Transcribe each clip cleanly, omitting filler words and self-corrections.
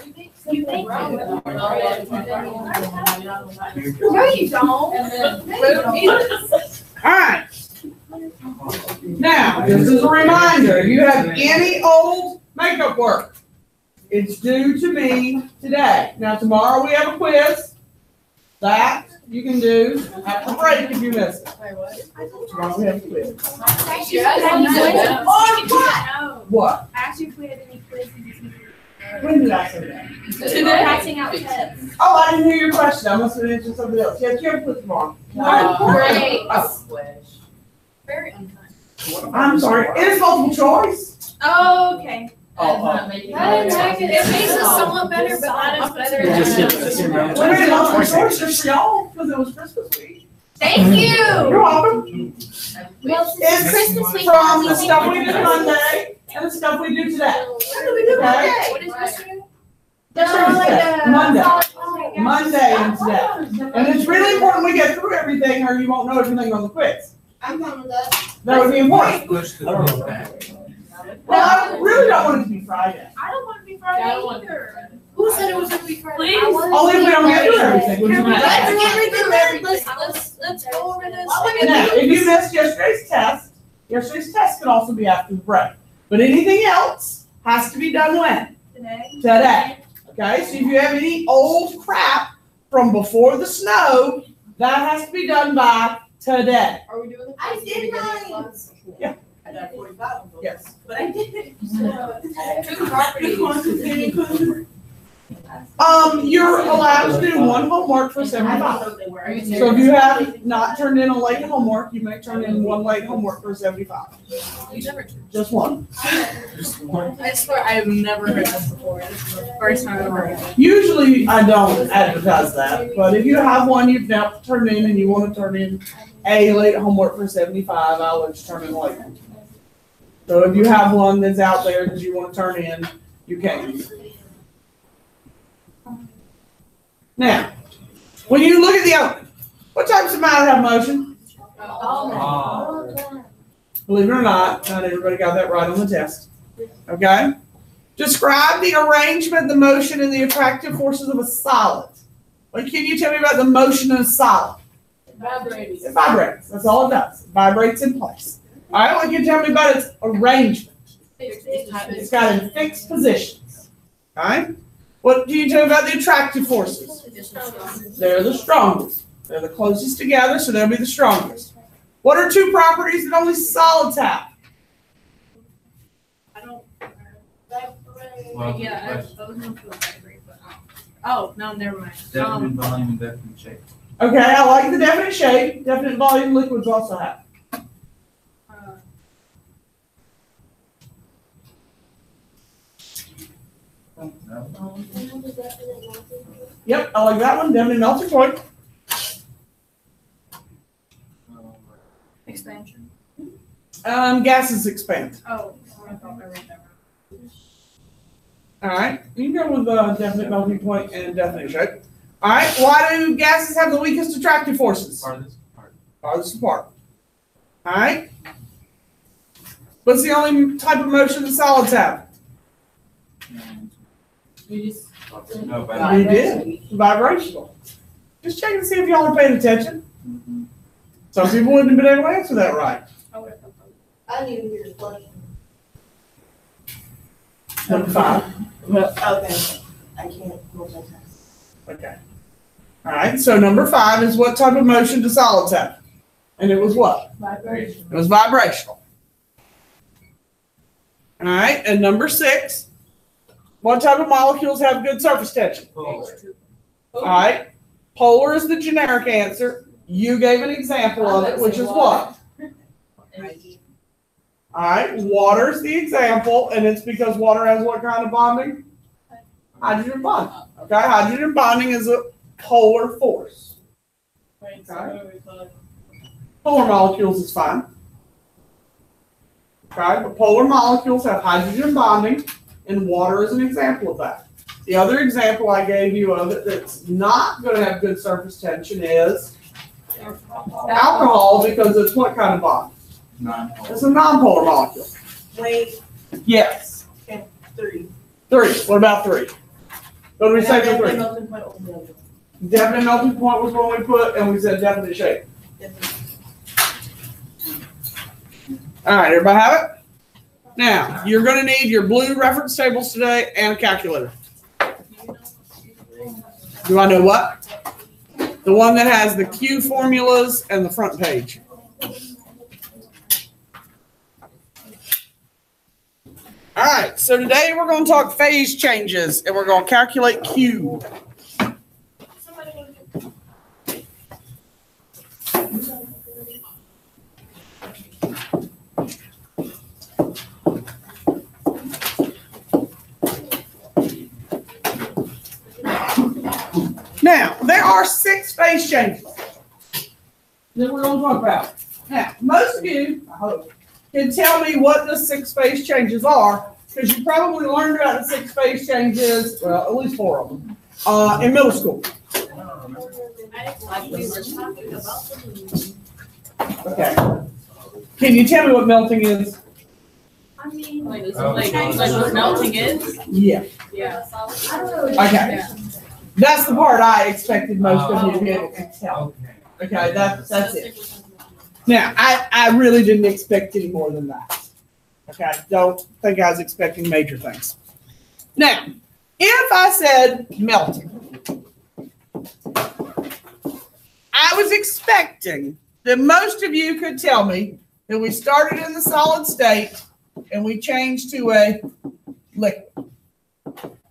You think No, you don't. All right. Now, this is a reminder, if you have any old makeup work, it's due to me today. Now, tomorrow we have a quiz. That you can do after break if you miss it. Tomorrow we have a quiz. What? Actually, if we had any quizzes. When did I say that? Today. Passing out tests. Oh, I didn't hear your question. I must have answered something else. Yes, you have a quiz tomorrow. Great. Oh, Very unkind. I'm sorry. It's multiple choice. Oh, okay. That It makes us somewhat better, but not as better We made multiple choice just for y'all because it was Christmas week. Thank you. You're welcome. Well, It's since Christmas week. from the stuff we did Monday and the stuff we do today. What do we do Okay. Monday? What is this year? Monday. Monday and today. And it's really important we get through everything or you won't know everything on the quiz. I'm fine with that. That would be important. Push the bill back. Well, I really don't want it to be Friday. I don't want to be Friday either. Who said it was gonna be Friday? Please. Only if we don't get through everything. Which is Let's what let's go over this. Now, if you missed yesterday's test could also be after the break. But anything else has to be done when? Today. Okay, so if you have any old crap from before the snow, that has to be done by today. Are we doing the? I did mine. Yeah. I got 45 of them. Yes. But I did. Two properties. You're allowed to do one homework for 75. So if you have not turned in a late homework, you may turn in one late homework for 75. Just one. I swear I've never heard this before. This is the first time I've heard it. Usually I don't advertise that, but if you have one you've now turned in and you want to turn in a late homework for 75, I'll let you turn in late. So if you have one that's out there that you want to turn in, you can. Now, when you look at the open, what types of matter have motion? Believe it or not everybody got that right on the test. Okay? Describe the arrangement, the motion, and the attractive forces of a solid. What can you tell me about the motion of a solid? It vibrates. That's all it does. It vibrates in place. All right, what can you tell me about its arrangement? It's got in fixed positions. All right? What do you tell me about the attractive forces? They're the strongest. They're the closest together, so they'll be the strongest. What are two properties that only solids have? Well, Yeah, oh, no, never mind. definite volume and definite shape. Okay, I like the definite shape. Definite volume liquids also have. No. Yep, I like that one. Definite melting point. Expansion. Gases expand. Oh, I thought I read that wrong. All right, you can go with definite melting point and definite shape. All right, why do gases have the weakest attractive forces? Farthest apart. Farthest apart. All right. What's the only type of motion that solids have? No, but You did. Vibrational. Just checking to see if y'all are paying attention. Some people wouldn't have been able to answer that right. I need to hear the question. Number 5. Okay. I can't multitask. Okay. All right, so number 5 is what type of motion do solids have? And it was what? Vibration. It was vibrational. All right, and number 6, what type of molecules have good surface tension? polar. All right, polar is the generic answer. You gave an example of it, which is what? All right, water is the example, and it's because water has what kind of bonding? Hydrogen bonding. Okay, hydrogen bonding is a polar force. Polar molecules is fine. Okay, but polar molecules have hydrogen bonding, and water is an example of that. The other example I gave you of it that's not going to have good surface tension is alcohol, because it's what kind of bond? Non-polar. It's a nonpolar molecule. Wait, Yes. 3. 3. What about 3? Go to recycle Definite 3. melting point over the other. Definite melting point was what we put, and we said definite shape. All right, everybody have it? Now, you're gonna need your blue reference tables today and a calculator. Do I know what? The one that has the Q formulas and the front page. All right, so today we're going to talk phase changes and we're going to calculate Q. Now, there are 6 phase changes that we're going to talk about. Now, most of you, I hope, can tell me what the 6 phase changes are, because you probably learned about the 6 phase changes, well, at least 4 of them, in middle school. Like we were talking about them. Okay. Can you tell me what melting is? I mean. Like what melting is? Yeah. Yeah. I don't know. Okay. Yeah. That's the part I expected most of you to be able to tell. Okay. Okay, that's it. Now, I really didn't expect any more than that. Okay, don't think I was expecting major things. Now, if I said melting, I was expecting that most of you could tell me that we started in the solid state and we changed to a liquid.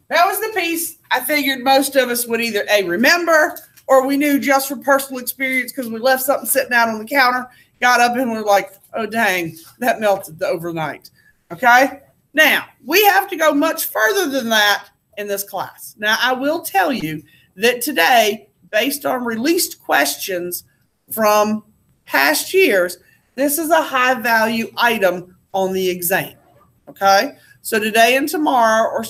That was the piece I figured most of us would either A, remember, or we knew just from personal experience because we left something sitting out on the counter, got up and we're like, oh, dang, that melted overnight. Okay? Now, we have to go much further than that in this class. Now, I will tell you that today, based on released questions from past years, this is a high value item on the exam. Okay? So today and tomorrow are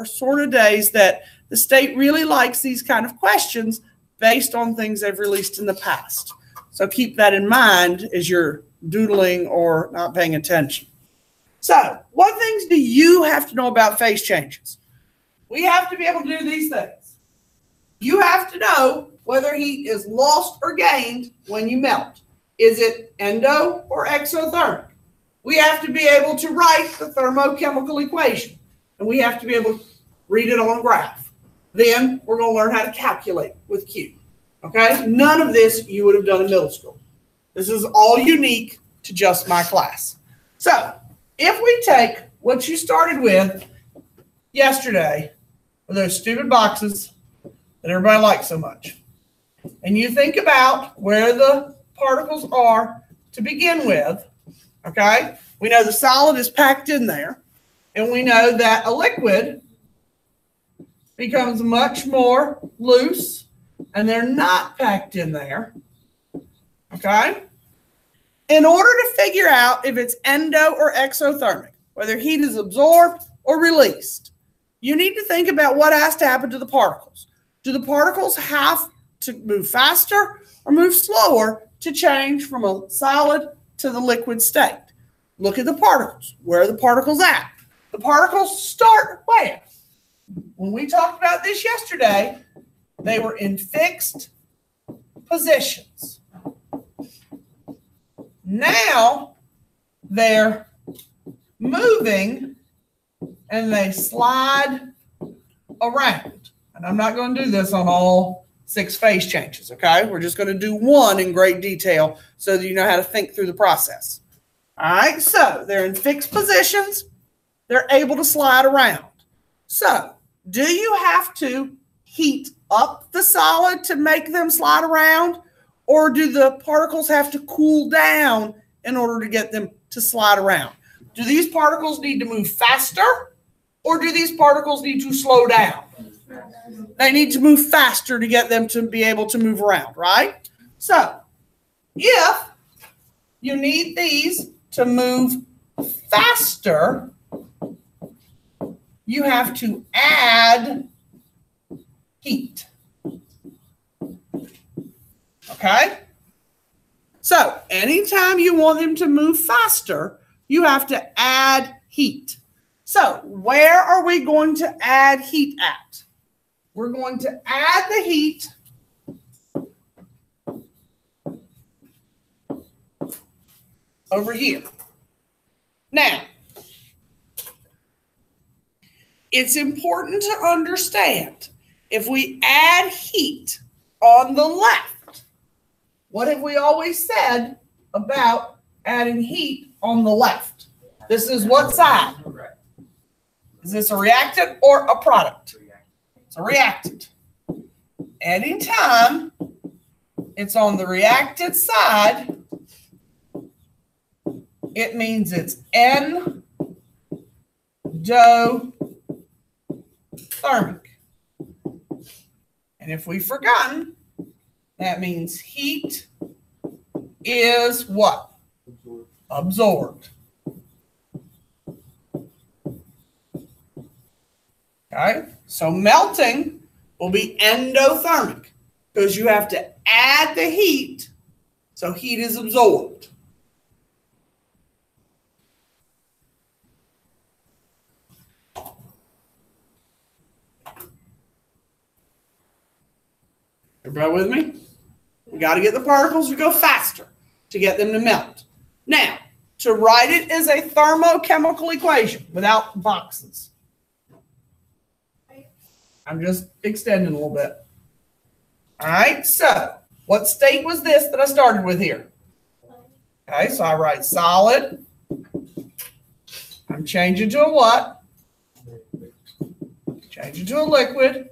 sort of days that the state really likes these kind of questions based on things they've released in the past. So keep that in mind as you're doodling or not paying attention. So what things do you have to know about phase changes? We have to be able to do these things. You have to know whether heat is lost or gained when you melt. Is it endo or exothermic? We have to be able to write the thermochemical equation, and we have to be able to read it on a graph. Then we're going to learn how to calculate with Q. Okay? None of this you would have done in middle school. This is all unique to just my class. So if we take what you started with yesterday, with those stupid boxes that everybody likes so much, and you think about where the particles are to begin with, okay? We know the solid is packed in there, and we know that a liquid becomes much more loose, and they're not packed in there, okay? In order to figure out if it's endo or exothermic, whether heat is absorbed or released, you need to think about what has to happen to the particles. Do the particles have to move faster or move slower to change from a solid to the liquid state? Look at the particles. Where are the particles at? The particles start where? When we talked about this yesterday, they were in fixed positions. Now they're moving and they slide around. And I'm not going to do this on all 6 phase changes, okay? We're just going to do one in great detail so that you know how to think through the process. All right, so they're in fixed positions. They're able to slide around. So do you have to heat up the solid to make them slide around? Or do the particles have to cool down in order to get them to slide around? Do these particles need to move faster? Or do these particles need to slow down? They need to move faster to get them to be able to move around, right? So if you need these to move faster, you have to add heat. Okay? So anytime you want them to move faster, you have to add heat. So where are we going to add heat at? we're going to add the heat over here. Now, it's important to understand if we add heat on the left, what have we always said about adding heat on the left? This is what side? Is this a reactant or a product? It's a reactant. Anytime it's on the reactant side, it means it's endothermic. And if we've forgotten, that means heat is what? Absorbed. Okay, so melting will be endothermic because you have to add the heat, so heat is absorbed. Everybody with me? We got to get the particles to go faster to get them to melt. Now, to write it as a thermochemical equation without boxes. I'm just extending a little bit. All right, so what state was this that I started with here? Okay, so I write solid. I'm changing to a what? Changing to a liquid.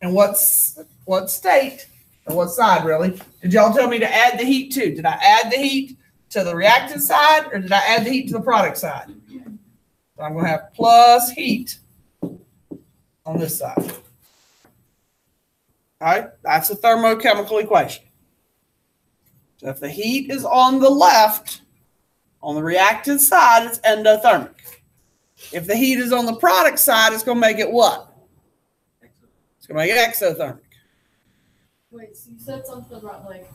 And what state, or what side really, did y'all tell me to add the heat to? Did I add the heat to the reactant side, or did I add the heat to the product side? So I'm going to have plus heat on this side. All right, that's a thermochemical equation. So if the heat is on the left, on the reactant side, it's endothermic. If the heat is on the product side, it's going to make it what? It's going to make it exothermic. Wait, so you said something about like,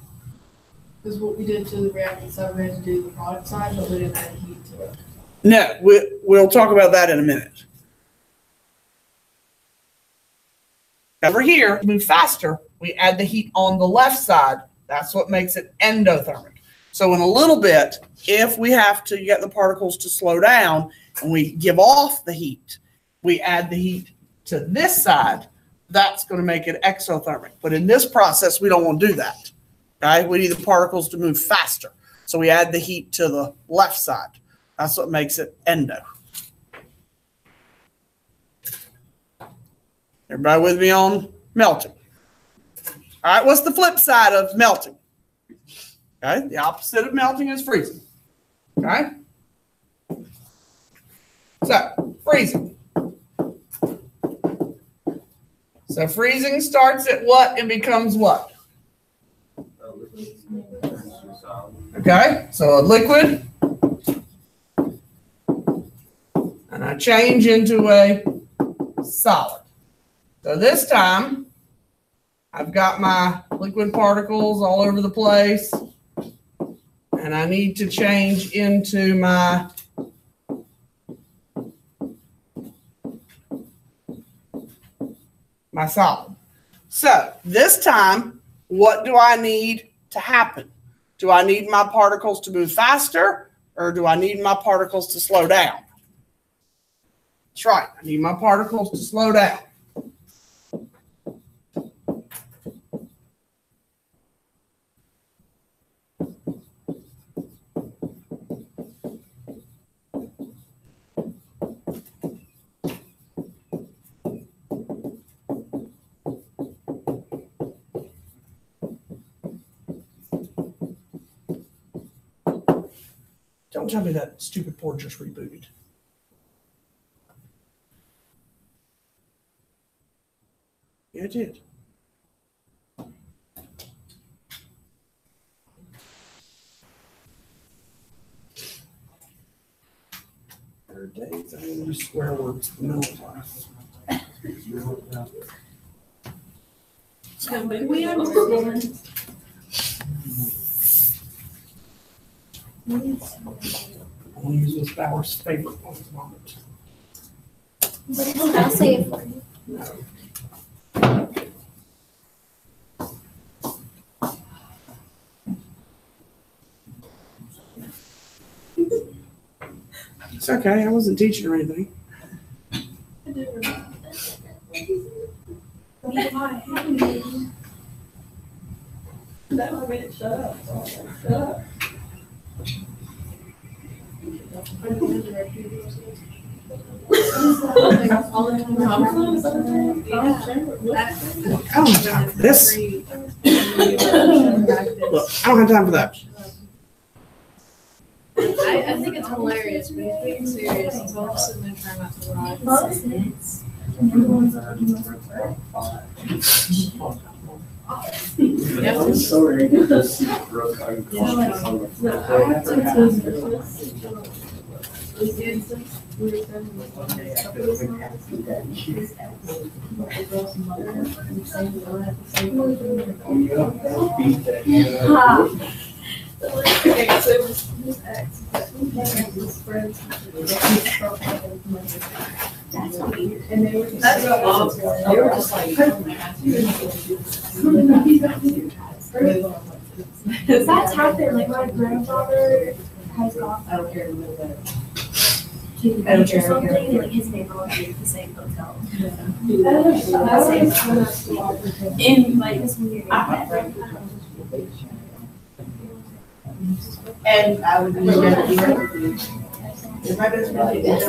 because what we did to the reactant side, we had to do the product side, but we didn't add heat to it. No, we'll talk about that in a minute. Over here, to move faster, we add the heat on the left side. That's what makes it endothermic. So in a little bit, if we have to get the particles to slow down and we give off the heat, we add the heat to this side, that's going to make it exothermic. But in this process, we don't want to do that. Okay? We need the particles to move faster. So we add the heat to the left side. That's what makes it endo. Everybody with me on melting? All right, what's the flip side of melting? Okay, the opposite of melting is freezing. Okay? So, freezing. So, freezing starts at what and becomes what? Okay, so a liquid. And I change into a solid. So this time, I've got my liquid particles all over the place, and I need to change into my solid. So this time, what do I need to happen? Do I need my particles to move faster, or do I need my particles to slow down? That's right, I need my particles to slow down. Don't tell me that stupid port just rebooted. Yeah, it did. There are days I didn't use swear words in the middle class. We understand. I want to use Miss Bauer's favorite one at the moment. I'll say it for you. No. It's okay. I wasn't teaching or anything. I do remember. That one minute, shut up. Shut up. I don't have time for this. Look, I don't have time for that. I think it's hilarious, but he's being serious. He's all sitting there trying not to lie. I'm sorry. Just broke on the Okay, so it was his ex, but his friends. That's weird. And they were just. That's what moms were. They were just like, That's happened, like my grandfather has gone I don't care a little bit. to the I don't beach or care, I don't care. something, like his neighbor would be at the same hotel. I In like this weird. And I would be ready to be ready for you. If my best friend did that,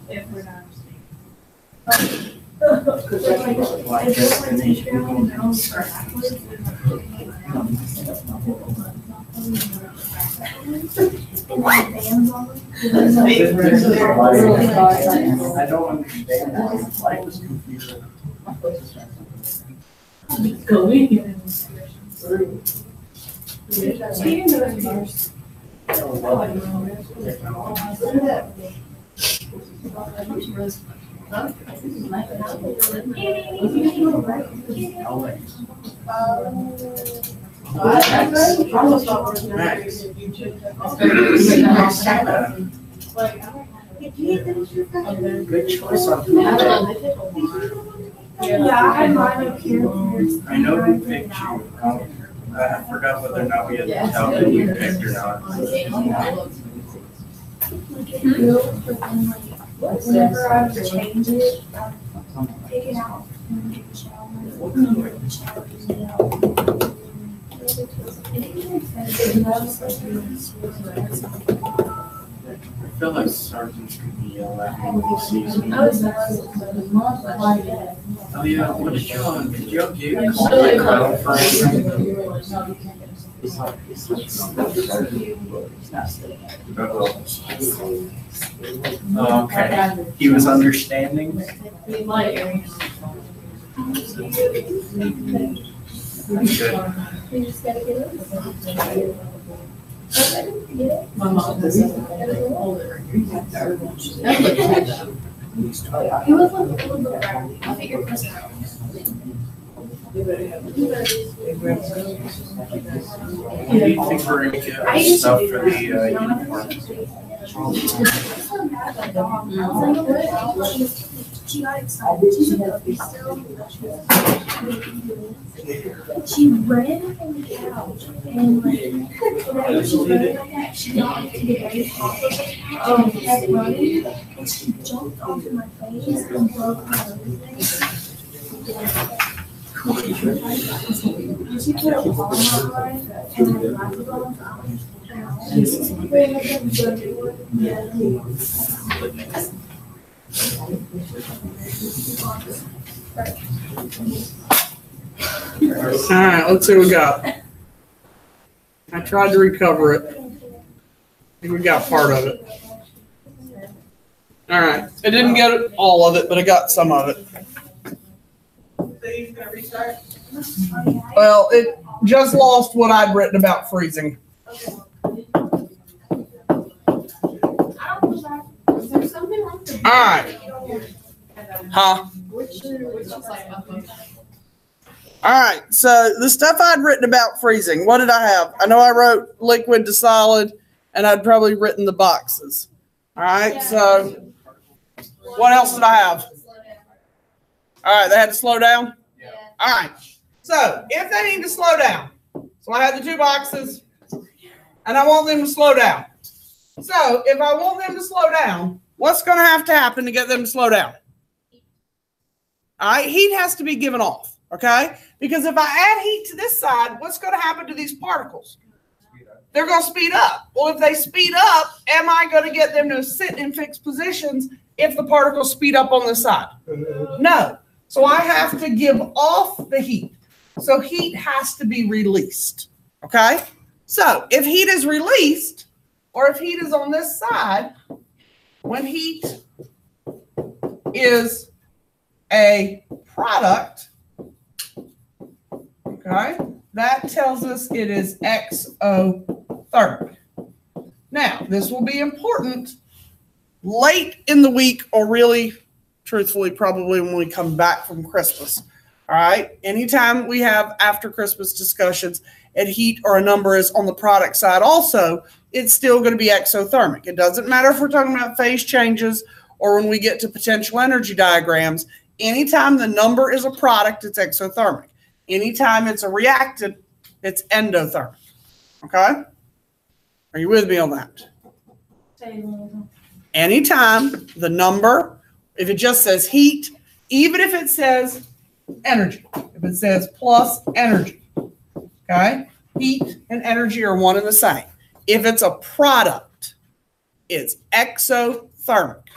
If we're not. I don't understand that. Life is confusing. Good choice on Yeah, I had mine up here. I know who picked you. I forgot whether or not we had to tell that you picked or not. Whenever I would change it, I'd take it out and take a shower. Take a shower, clean it out. I feel like sergeants could be yelled at when he sees me. I was Oh yeah, what did you want? Did you get called my colonel for anything? Oh, okay. He was understanding? Good. You just gotta get it. My mom does it. He was a little bit around. I think your personality. Do you think we're gonna get stuff for the uniform? She got excited. She's a puppy still. She ran from the couch and whenever she ran like that, she got to get ready off of the couch and kept running and she jumped onto my face and broke my everything. She put a ball on mine and then my ball All right, let's see what we got. I tried to recover it. I think we got part of it. All right. I didn't get all of it, but I got some of it. Well, it just lost what I'd written about freezing. Is there something wrong with All right. Huh? which is like up on- All right. So the stuff I'd written about freezing, what did I have? I know I wrote liquid to solid, and I'd probably written the boxes. All right. So what else did I have? All right. They had to slow down. Yeah. All right. So if they need to slow down, so I had the two boxes. and I want them to slow down. So if I want them to slow down, what's going to happen to get them to slow down? All right, heat has to be given off, okay? Because if I add heat to this side, what's going to happen to these particles? They're going to speed up. Well, if they speed up, am I going to get them to sit in fixed positions if the particles speed up on this side? No. So I have to give off the heat. So heat has to be released, okay? So if heat is released, or if heat is on this side, when heat is a product, okay, that tells us it is exothermic. Now, this will be important late in the week, or really, truthfully, probably when we come back from Christmas. All right, anytime we have after Christmas discussions and heat or a number is on the product side also, it's still going to be exothermic. It doesn't matter if we're talking about phase changes or when we get to potential energy diagrams. Anytime the number is a product, it's exothermic. Anytime it's a reactant, it's endothermic. Okay? Are you with me on that? Anytime the number, if it just says heat, even if it says energy, if it says plus energy, okay? Heat and energy are one and the same. If it's a product, it's exothermic.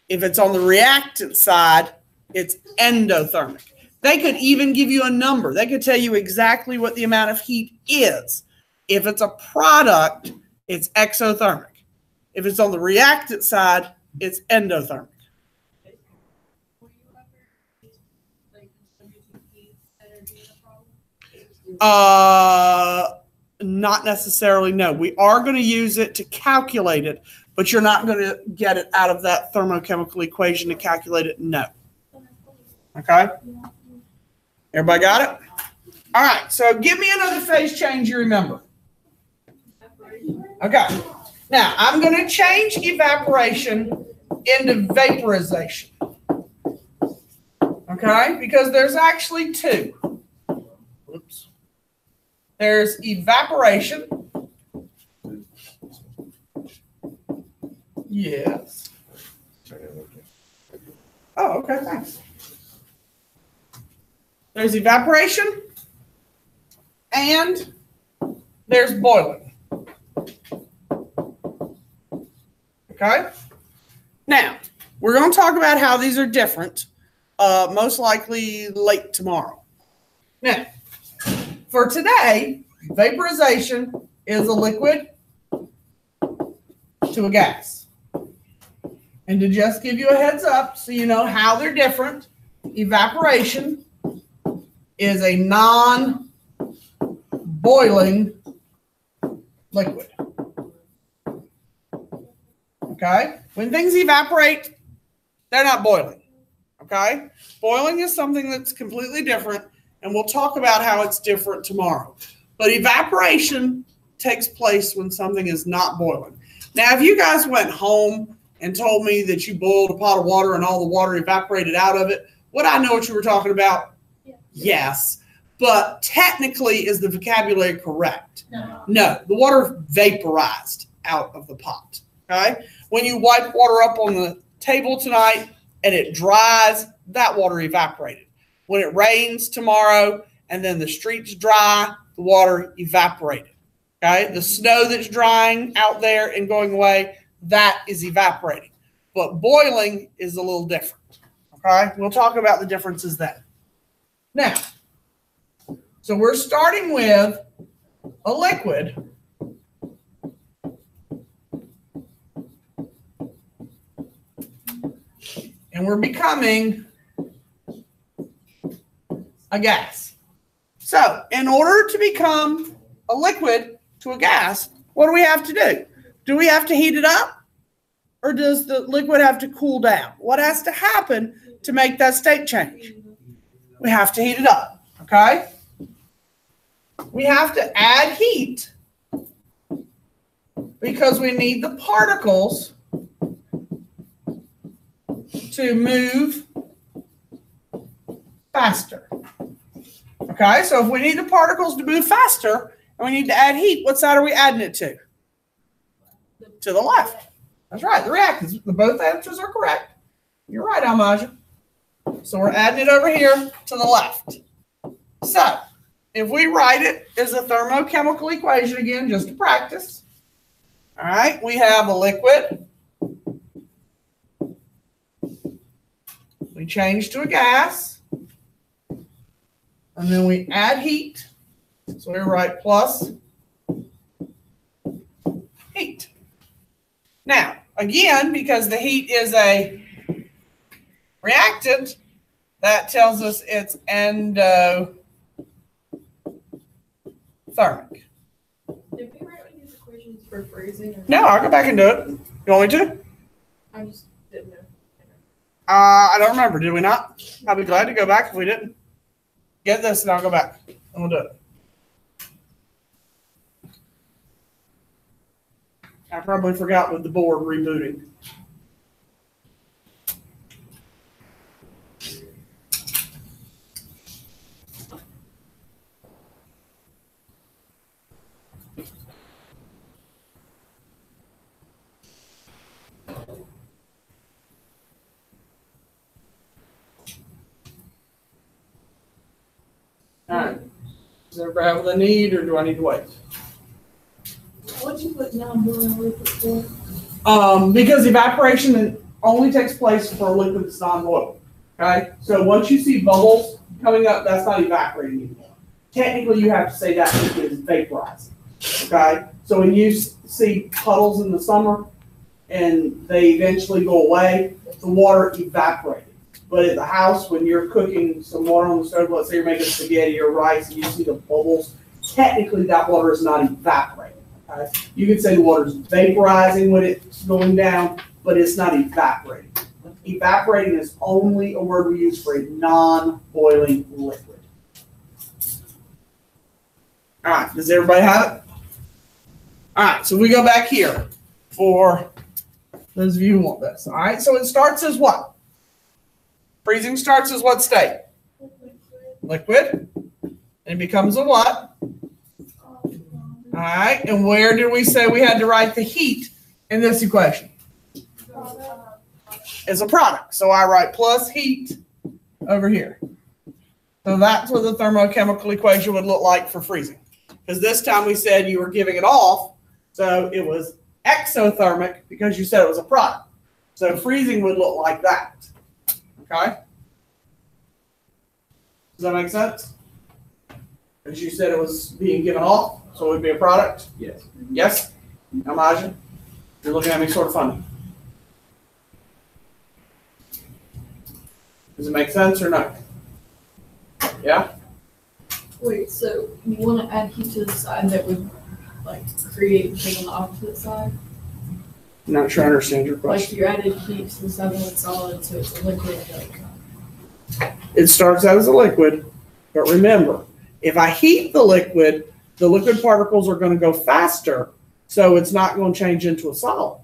If it's on the reactant side, it's endothermic. They could even give you a number. They could tell you exactly what the amount of heat is. If it's a product, it's exothermic. If it's on the reactant side, it's endothermic. Not necessarily, no. We are going to use it to calculate it, but you're not going to get it out of that thermochemical equation to calculate it, no. Okay? Everybody got it? All right, so give me another phase change you remember. Okay. Now, I'm going to change evaporation into vaporization. Okay? Because there's actually two. Oops. There's evaporation. Yes. Oh, okay, thanks. There's evaporation and there's boiling. Okay? Now, we're going to talk about how these are different, most likely late tomorrow. Now, for today, vaporization is a liquid to a gas. And to just give you a heads up so you know how they're different, evaporation is a non-boiling liquid. Okay? When things evaporate, they're not boiling. Okay? Boiling is something that's completely different, and we'll talk about how it's different tomorrow. But evaporation takes place when something is not boiling. Now, if you guys went home and told me that you boiled a pot of water and all the water evaporated out of it, would I know what you were talking about? Yeah. Yes. But technically, is the vocabulary correct? No. The water vaporized out of the pot. Okay? When you wipe water up on the table tonight and it dries, that water evaporated. When it rains tomorrow and then the streets dry, the water evaporated. Okay? The snow that's drying out there and going away, that is evaporating. But boiling is a little different. Okay? We'll talk about the differences then. Now, so we're starting with a liquid. And we're becoming a gas. So, in order to become a liquid to a gas, what do we have to do? Do we have to heat it up? Or does the liquid have to cool down? What has to happen to make that state change? We have to heat it up, okay? We have to add heat because we need the particles to move faster. Okay, so if we need the particles to move faster And we need to add heat. What side are we adding it to? To the left. That's right, the reactants. Both answers are correct. You're right, Almaja. So we're adding it over here to the left. So if we write it as a thermochemical equation again, just to practice. All right, we have a liquid. We change to a gas. And then we add heat. So we write plus heat. Now, again, because the heat is a reactant, that tells us it's endothermic. Did we write these equations for freezing? Or No, I'll go back and do it. You want me to? I just didn't know. I don't remember. Did we not? I'll be glad to go back if we didn't. Get this and I'll go back and we'll do it. I probably forgot with the board rebooting. All right. Does everybody have what they need, or do I need to wait? What'd you put non-boiling liquid for? Because evaporation only takes place for a liquid that's non-boiling. Okay? So once you see bubbles coming up, that's not evaporating anymore. Technically, you have to say that liquid is vaporizing. Okay? So when you see puddles in the summer and they eventually go away, the water evaporated. But at the house, when you're cooking some water on the stove, let's say you're making spaghetti or rice and you see the bubbles, technically that water is not evaporating. Okay? You could say the water is vaporizing when it's going down, but it's not evaporating. Evaporating is only a word we use for a non-boiling liquid. All right, does everybody have it? All right, so we go back here for those of you who want this. All right, so it starts as what? Freezing starts as what state? Liquid. And it becomes a what? All right, and where did we say we had to write the heat in this equation? As a product. So I write plus heat over here. So that's what the thermochemical equation would look like for freezing. Because this time we said you were giving it off, so it was exothermic because you said it was a product. So freezing would look like that. Okay? Does that make sense? Because you said it was being given off, so it would be a product? Yes. Yes? Imagine. You're looking at me sort of funny. Does it make sense or no? Yeah? Wait, so you want to add heat to the side that would like create the thing on the opposite side? I'm not sure I understand your Like question. you added heat to the side when it's solid, so it's a liquid. It starts out as a liquid, but remember, if I heat the liquid particles are going to go faster, so it's not going to change into a solid.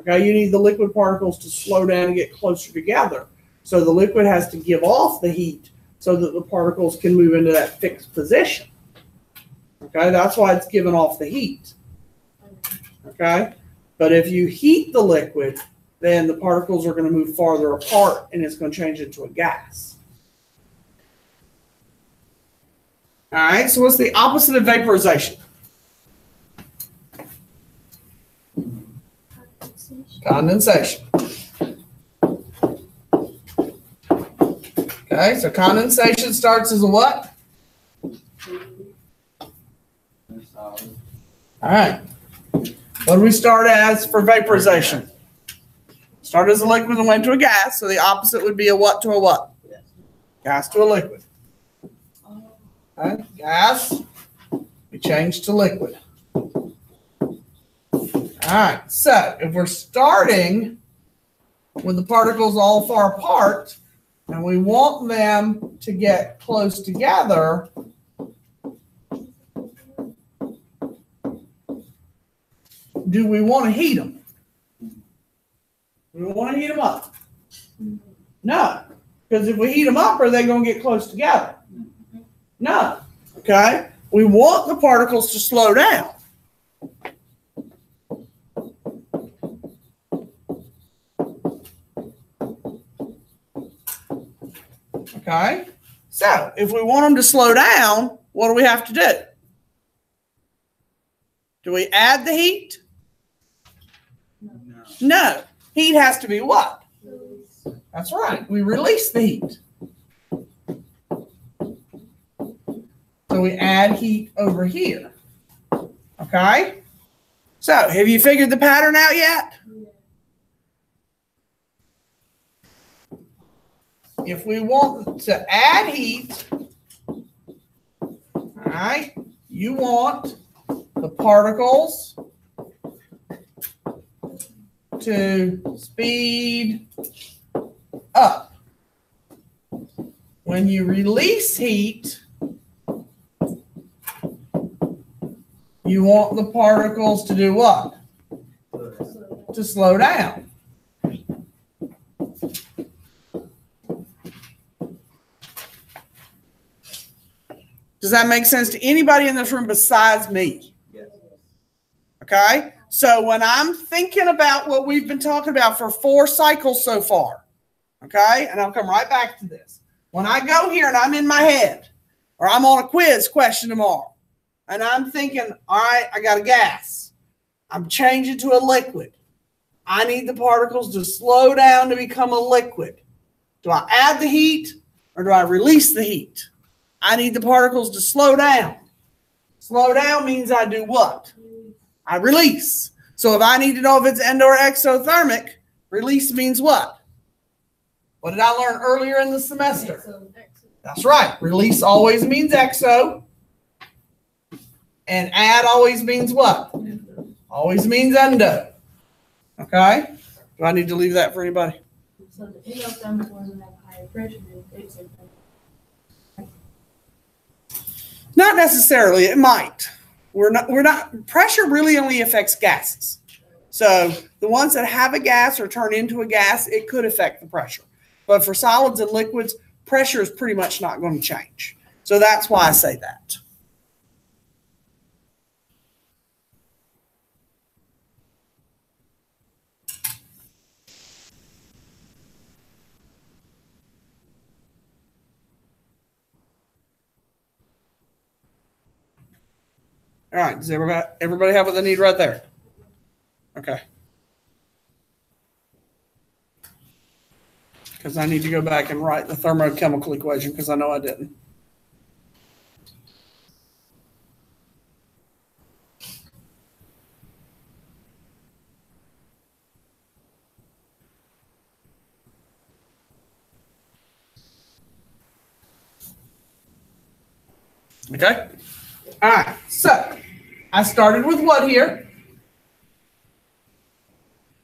Okay, you need the liquid particles to slow down and get closer together. So the liquid has to give off the heat so that the particles can move into that fixed position. Okay, that's why it's giving off the heat. Okay, but if you heat the liquid, then the particles are going to move farther apart and it's going to change into a gas. All right, so what's the opposite of vaporization? Condensation. Okay, so condensation starts as a what? All right. What do we start as for vaporization? Start as a liquid and went to a gas, so the opposite would be a what to a what? Gas to a liquid. Okay, gas, we change to liquid. All right, so if we're starting with the particles all far apart, and we want them to get close together, do we want to heat them? Do we want to heat them up? No, because if we heat them up, are they going to get close together? No. Okay, we want the particles to slow down. Okay, so if we want them to slow down, what do we have to do? Do we add the heat? No. Heat has to be what? That's right. We release the heat. So we add heat over here. Okay? So have you figured the pattern out yet? If we want to add heat, all right, you want the particles to speed up. When you release heat, you want the particles to do what? To slow down. Does that make sense to anybody in this room besides me? Yes. Okay? So when I'm thinking about what we've been talking about for 4 cycles so far, okay? And I'll come right back to this. When I go here and I'm in my head, or I'm on a quiz question tomorrow, and I'm thinking, all right, I got a gas. I'm changing to a liquid. I need the particles to slow down to become a liquid. Do I add the heat or do I release the heat? I need the particles to slow down. Slow down means I do what? I release. So if I need to know if it's endo or exothermic, release means what? What did I learn earlier in the semester? That's right. Release always means exo. And add always means what? Always means endo. Okay? Do I need to leave that for anybody? So the endothermic ones that have higher pressure than exothermic. Not necessarily. It might. We're not. Pressure really only affects gases. So the ones that have a gas or turn into a gas, it could affect the pressure. But for solids and liquids, pressure is pretty much not going to change. So that's why I say that. All right, does everybody have what they need right there? Okay. Because I need to go back and write the thermochemical equation because I know I didn't. Okay. All right, so I started with what here?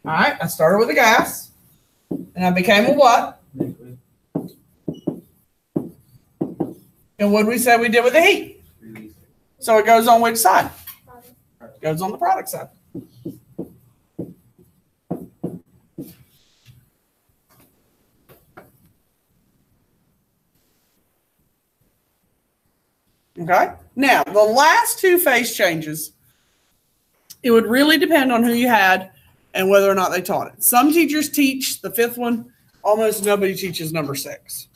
All right, I started with a gas, and I became a what? Liquid. And what did we say we did with the heat? Release. So it goes on which side? It goes on the product side. Okay. Now, the last 2 phase changes, it would really depend on who you had and whether or not they taught it. Some teachers teach the 5th one. Almost nobody teaches number 6.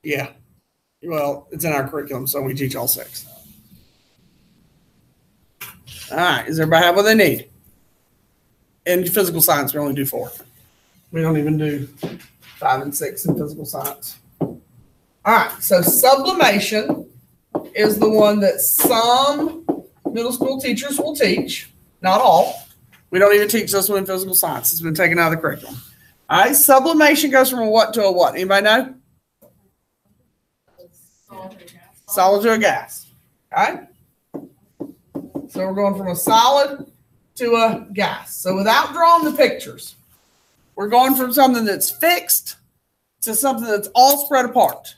Yeah. Well, it's in our curriculum, so we teach all 6. All right. Does everybody have what they need? In physical science, we only do 4. We don't even do 5 and 6 in physical science. All right, so sublimation is the one that some middle school teachers will teach, not all. We don't even teach this one in physical science. It's been taken out of the curriculum. All right, sublimation goes from a what to a what? Anybody know? Solid to a gas. All right? So we're going from a solid to a gas. So without drawing the pictures, we're going from something that's fixed to something that's all spread apart.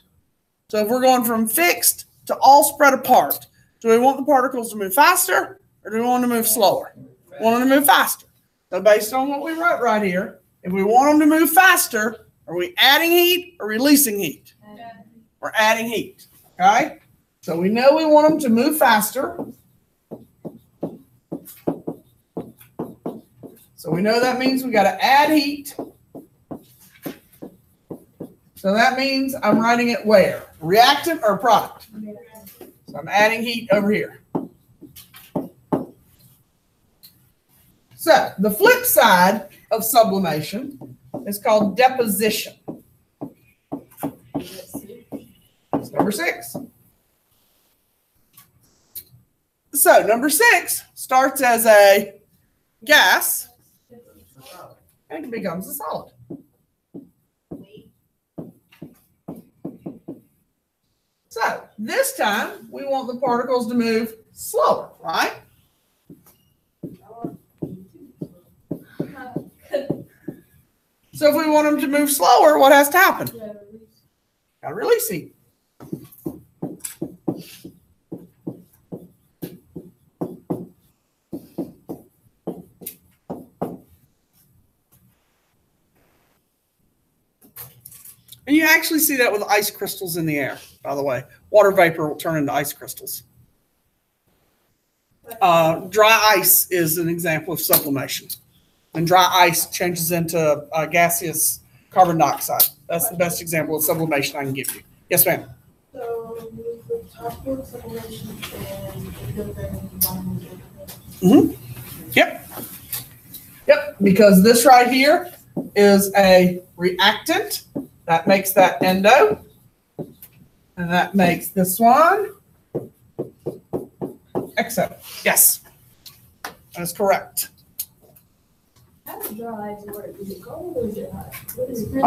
So if we're going from fixed to all spread apart, do we want the particles to move faster or do we want them to move slower? We want them to move faster. So based on what we wrote right here, if we want them to move faster, Are we adding heat or releasing heat? We're adding heat, okay? So we know we want them to move faster. So we know that means we got to add heat. So that means I'm writing it where? Reactant or product? So I'm adding heat over here. So the flip side of sublimation is called deposition. It's number 6. So number 6 starts as a gas and it becomes a solid. So this time we want the particles to move slower, right? So if we want them to move slower, what has to happen? Got to release heat. And you actually see that with ice crystals in the air, by the way. Water vapor will turn into ice crystals. Dry ice is an example of sublimation. And dry ice changes into gaseous carbon dioxide. That's the best example of sublimation I can give you. Yes, ma'am? So the top one sublimation and the bottom Yep. Yep, because this right here is a reactant. That makes that endo. And that makes this one exo. Yes, that is correct. How does dry ice work? Is it cold or is it hot? What is it?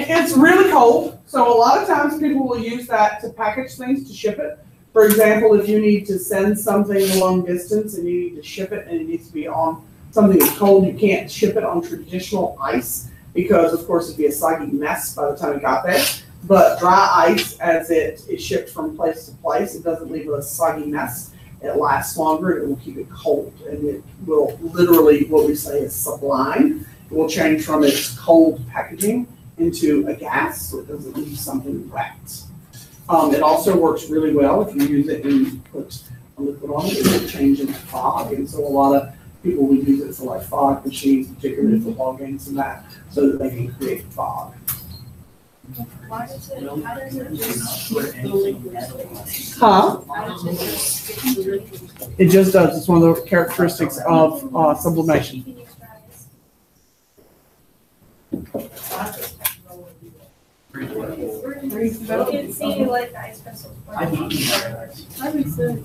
It's really cold. So a lot of times people will use that to package things to ship it. For example, if you need to send something a long distance and you need to ship it and it needs to be on something that's cold, you can't ship it on traditional ice because, of course, it'd be a soggy mess by the time it got there. But dry ice, as it is shipped from place to place, it doesn't leave a soggy mess. It lasts longer. It will keep it cold, and it will literally, what we say is sublime. It will change from its cold packaging into a gas, so it doesn't leave something wrapped. It also works really well if you use it and you put a liquid on it. It will change into fog, and so a lot of people will use it for like fog machines, particularly for ball games and that, so that they can create fog. Why does it, how does it just keep the liquid? Huh? How does it just stick to the liquid? It just does. It's one of the characteristics of sublimation. You can see like the ice crystals. That'd be sick.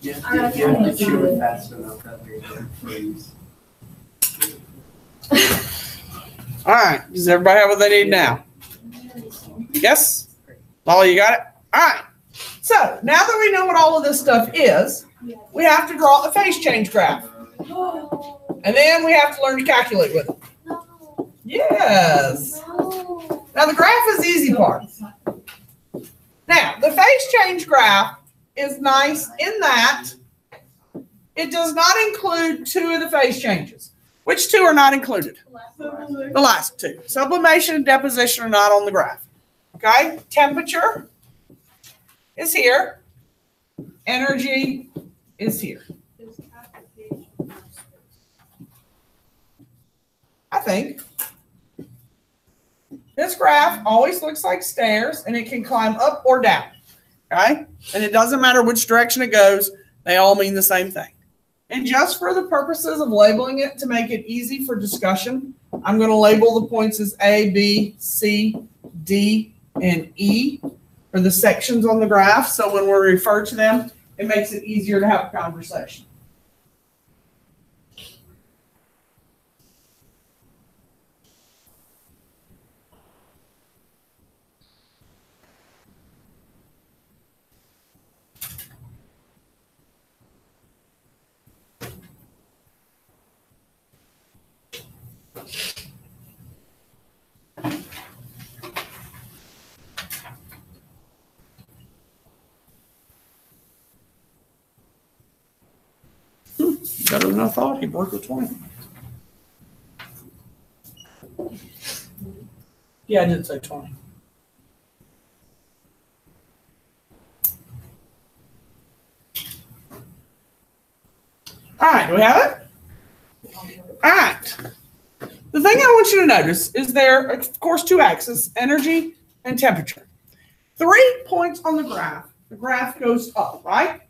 You have to chew it fast enough that they don't freeze. All right. Does everybody have what they need now? Yes? Molly, you got it? All right. So now that we know what all of this stuff is, we have to draw a phase change graph. And then we have to learn to calculate with it. Yes. Now the graph is the easy part. Now the phase change graph is nice in that it does not include 2 of the phase changes. Which 2 are not included? The last 2. Sublimation and deposition are not on the graph. Okay? Temperature is here. Energy is here. I think. This graph always looks like stairs, and it can climb up or down. Okay? And it doesn't matter which direction it goes. They all mean the same thing. And just for the purposes of labeling it to make it easy for discussion, I'm going to label the points as A, B, C, D, and E for the sections on the graph. So when we refer to them, it makes it easier to have a conversation. Better than I thought. He worked with 20. Yeah, I did say 20. All right, do we have it? All right. The thing I want you to notice is there, of course, two axes, energy and temperature. 3 points on the graph goes up, right?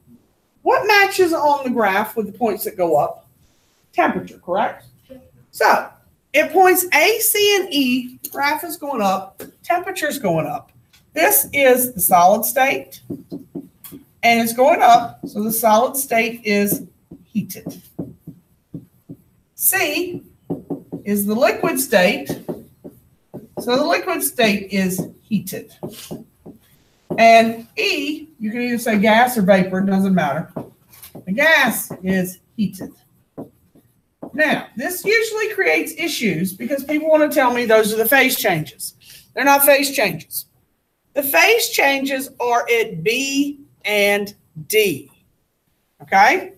What matches on the graph with the points that go up? Temperature, correct? So, at points A, C, and E, graph is going up, temperature is going up. This is the solid state, and it's going up, so the solid state is heated. C is the liquid state, so the liquid state is heated. And E, you can either say gas or vapor, it doesn't matter. The gas is heated. Now, this usually creates issues because people want to tell me those are the phase changes. They're not phase changes. The phase changes are at B and D. Okay?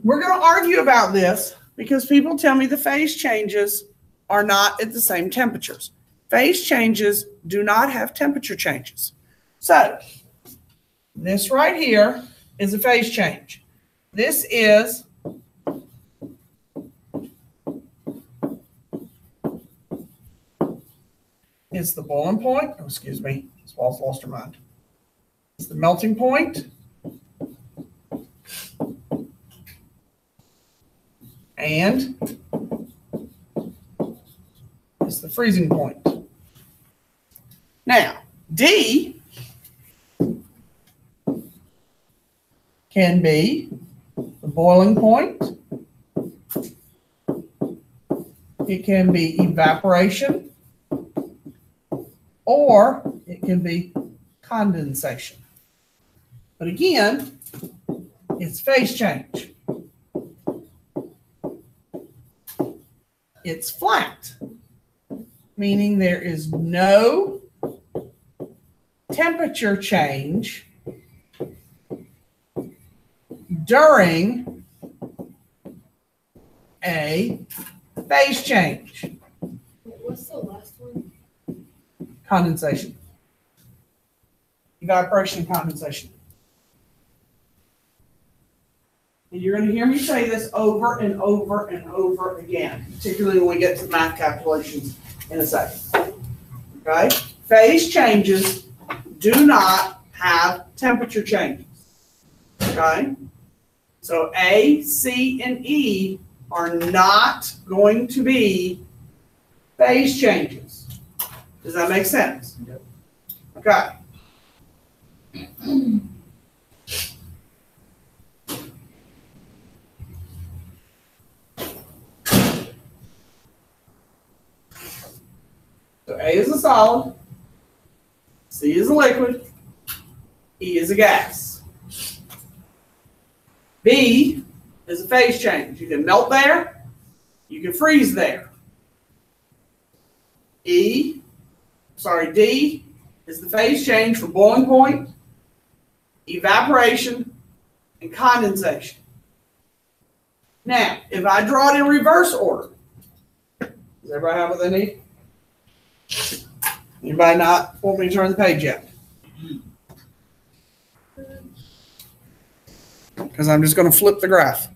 We're going to argue about this because people tell me the phase changes are not at the same temperatures. Phase changes do not have temperature changes. So, this right here is a phase change. This is the boiling point. Oh, excuse me. This wall's lost her mind. It's the melting point. And it's the freezing point. Now, D can be the boiling point. It can be evaporation, or it can be condensation. But again, it's phase change. It's flat, meaning there is no temperature change during a phase change. What's the last one? Condensation. Evaporation and condensation. And you're going to hear me say this over and over and over again, particularly when we get to math calculations in a second. Okay? Phase changes do not have temperature changes. Okay? So A, C, and E are not going to be phase changes. Does that make sense? Yep. Okay. So A is a solid, C is a liquid, E is a gas. B is a phase change. You can melt there, you can freeze there. D is the phase change for boiling point, evaporation, and condensation. Now, if I draw it in reverse order, does everybody have what they need? Anybody not want me to turn the page yet? Because I'm just going to flip the graph.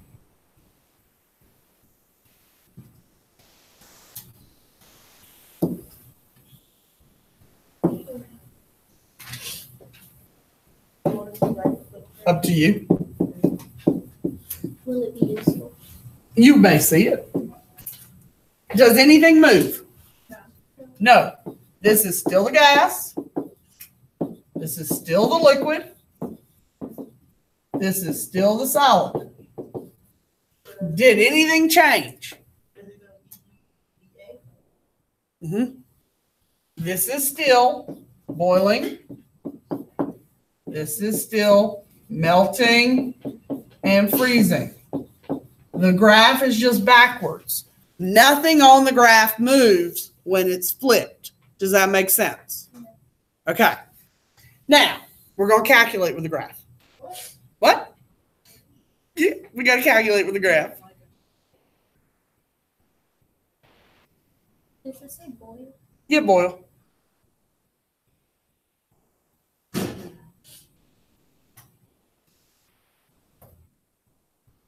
Up to you. Will it be useful? You may see it. Does anything move? No. This is still the gas. This is still the liquid. This is still the solid. Did anything change? This is still boiling. This is still melting and freezing. The graph is just backwards. Nothing on the graph moves when it's flipped. Does that make sense? Okay. Now, we're going to calculate with the graph. What? Yeah, we got to calculate with the graph. Does it say boil? Get Boyle.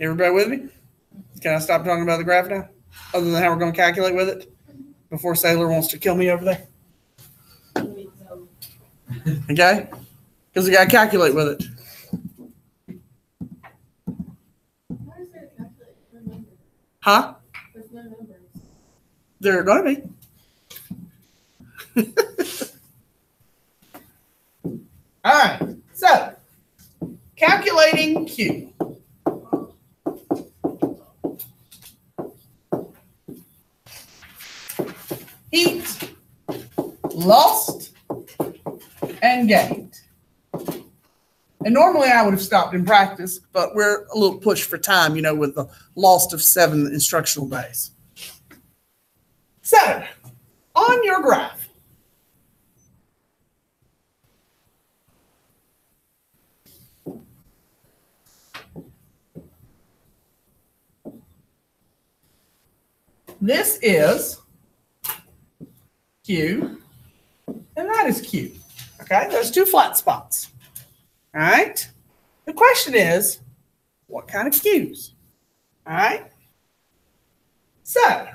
Everybody with me? Can I stop talking about the graph now? Other than how we're going to calculate with it before Sailor wants to kill me over there. Okay? Because we got to calculate with it. Why is there a calculator? No numbers. Huh? There's no numbers. There are going to be. All right. So, calculating Q. Heat lost and gained. And normally I would have stopped in practice, but we're a little pushed for time, with the loss of 7 instructional days. So, on your graph, this is Q, and that is Q. Okay, there's 2 flat spots. All right. The question is, what kind of Qs? All right. So,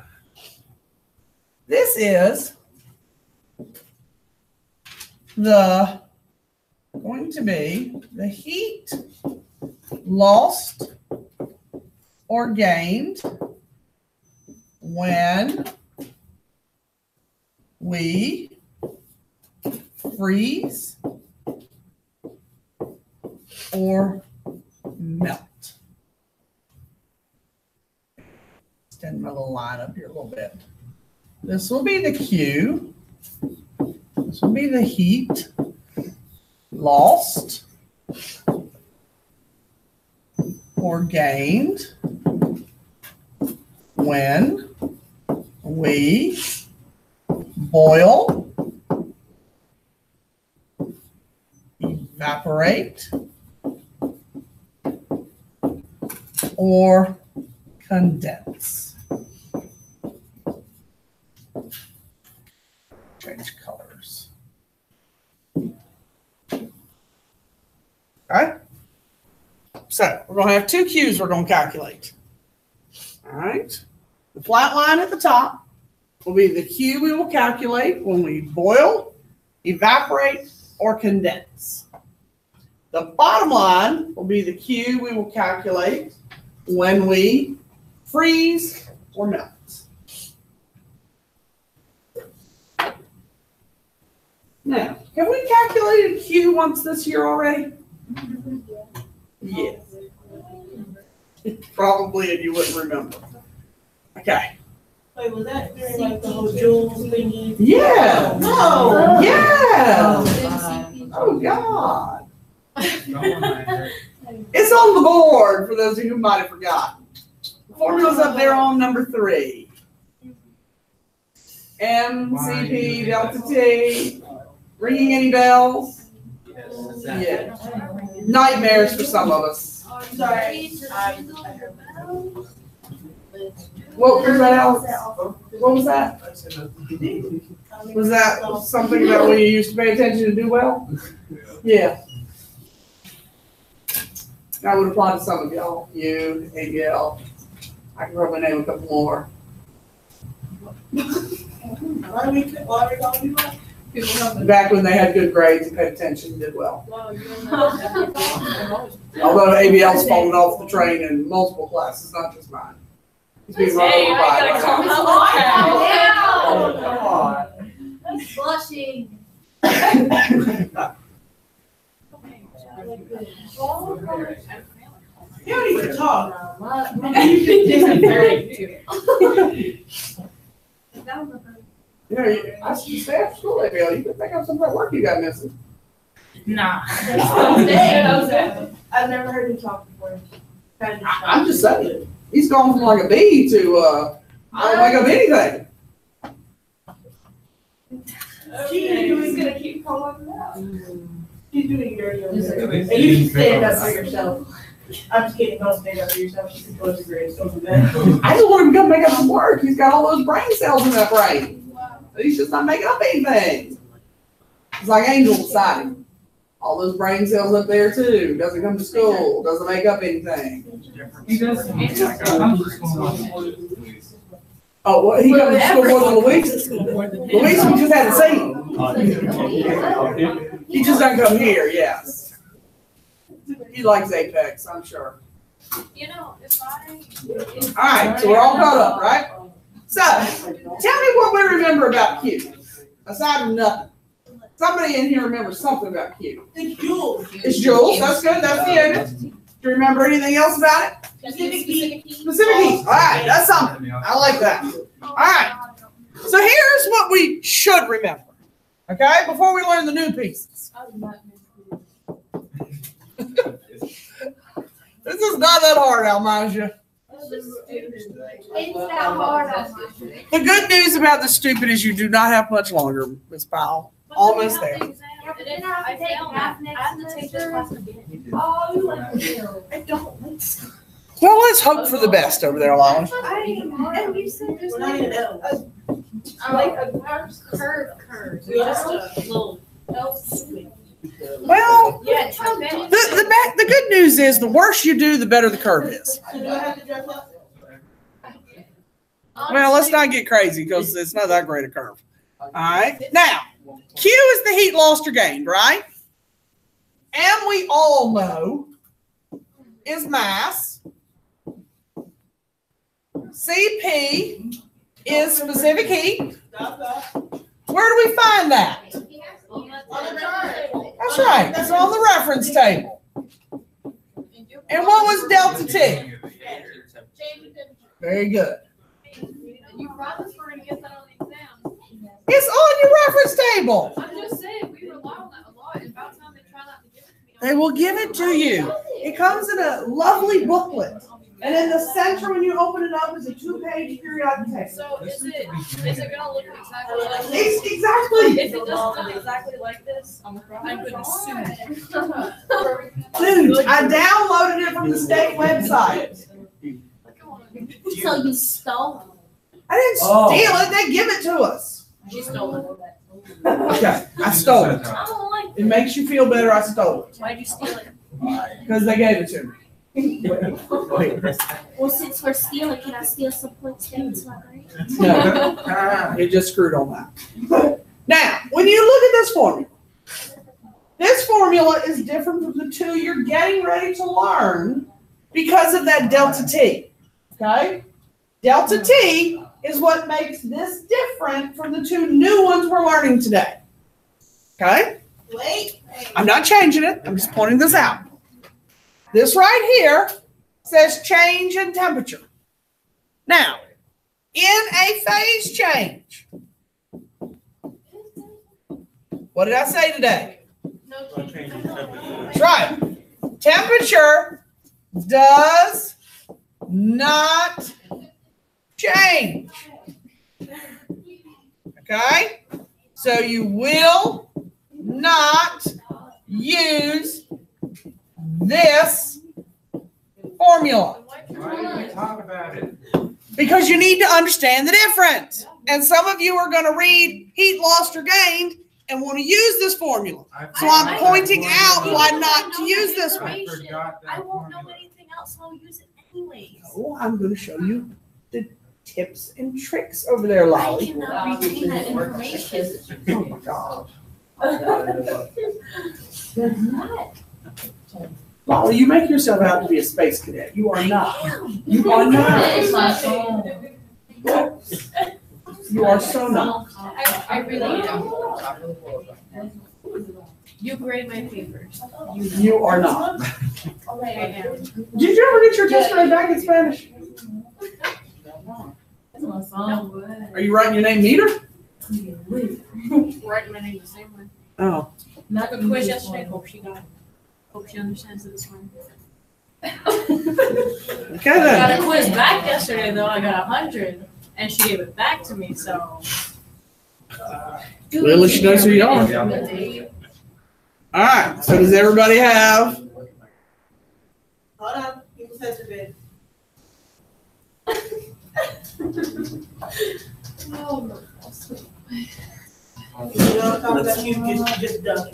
this is going to be the heat lost or gained when we freeze or melt. Extend my little line up here a little bit. This will be the Q. This will be the heat lost or gained when we boil, evaporate, or condense. Change colors. All right. So we're going to have 2 Qs we're going to calculate. All right. The flat line at the top will be the Q we will calculate when we boil, evaporate, or condense. The bottom line will be the Q we will calculate when we freeze or melt. Now, have we calculated Q once this year already? Yes. Probably, and you wouldn't remember. Okay. Wait, was that during like the whole Jules thingy? Yeah. No. Yeah. Oh, God. It's on the board for those of you who might have forgotten. The formula's up there on number 3. MCP delta T. Ringing any bells? Yeah. Nightmares for some of us. Sorry. What was that, Alex? What was that? Was that something that we used to pay attention to do well? Yeah. That would apply to some of y'all. You, ABL. I can probably name a couple more. Why are we talking about? Back when they had good grades and paid attention and did well. Wow, Although ABL's fallen off the train in multiple classes, not just mine. He's being run over by it. Oh, come on. Blushing. You don't even talk. I should stay after school, ABL. You could think of some of that work you got missing. Nah. I've never heard him talk before. I'm just saying. He's gone from like a B to I don't wake up anything. She's gonna keep calling him out. She's doing dirty over there. And you should stand up for yourself. I'm just kidding, don't stand up for yourself. She's supposed to grade, don't do that. I just want him to come make up some work. He's got all those brain cells in that brain. He's just not making up anything. It's like Angel Society. All those brain cells up there too. Doesn't come to school. Doesn't make up anything. He doesn't. I'm just going Oh, well, he comes to school more than Luis. Luis, we just haven't seen him. He just doesn't come here, yes. He likes Apex, I'm sure. You know, if I. All right, so we're all caught up, right? So, tell me what we remember about Q, aside from nothing. Somebody in here remembers something about Q. It's Jules. It's Jules, that's good, that's the unit. Do you remember anything else about it? Specific heat. Specific heat, all right, that's something. I like that. All right, so here's what we should remember, okay, before we learn the new pieces. This is not that hard, Almaja. It's that hard. The good news about the stupid is you do not have much longer, Miss Powell. Almost there. I failed that. I have to take this class again. Oh, you like to. I don't like stuff. Well, let's hope for the best over there, Lolly. And you said there's We're not like even elves. like a curve. Just a little elf swing. Well, Yeah, I failed. the good news is the worse you do, the better the curve is. So do I have to dress up? Well, let's not get crazy because it's not that great a curve. All right. Now, Q is the heat lost or gained, right? And we all know is mass. CP is specific heat. Where do we find that? That's right. It's on the reference table. And what was delta T? Very good. You promised we're gonna get that on the exam. It's on your reference table. I'm just saying, we rely on that a lot. It's about time they try not to give it to me. They will give it to you. It comes in a lovely booklet. And in the center, when you open it up, is a 2-page periodic table. So is it gonna look exactly like this? It's exactly. If it doesn't look exactly like this, I'm gonna sue. Dude, I downloaded it from the state website. So you stole I didn't steal it. They give it to us. She stole it. Okay, I stole it. I don't like It makes you feel better. I stole it Why'd you steal it? because they gave it to me. Well, since we're stealing, can I steal some points down to my grade? No, it just screwed on that. Now, when you look at this formula is different from the two you're getting ready to learn because of that delta T. Okay, delta T is what makes this different from the two new ones we're learning today. Okay, Wait. I'm not changing it. I'm just pointing this out. This right here says change in temperature. Now, in a phase change, what did I say today? That's right. Temperature does not change. Okay? So you will not use this formula. Why didn't we talk about it? Because you need to understand the difference. And some of you are going to read heat lost or gained and want to use this formula. So I'm pointing out why not to use this one. I forgot that I won't know formula. anything else, so I'll use it anyways. Oh, I'm going to show you the tips and tricks over there, I Lolly. cannot retain that information. Oh my God. Lolly, you make yourself out to be a space cadet. You are not. You are not. You are so not. I really don't. You grade my papers. You are not. Okay, Did you ever get your test grade back in Spanish? Are you writing your name neither? writing my name the same way. Oh. Not the quiz yesterday. Hope she understands it this morning. Okay I got then. a quiz back yesterday though, I got 100, and she gave it back to me, so. Well, at least she knows who you are. All right. So does everybody have? Hold on. People said to bed. You know, talk about you just done.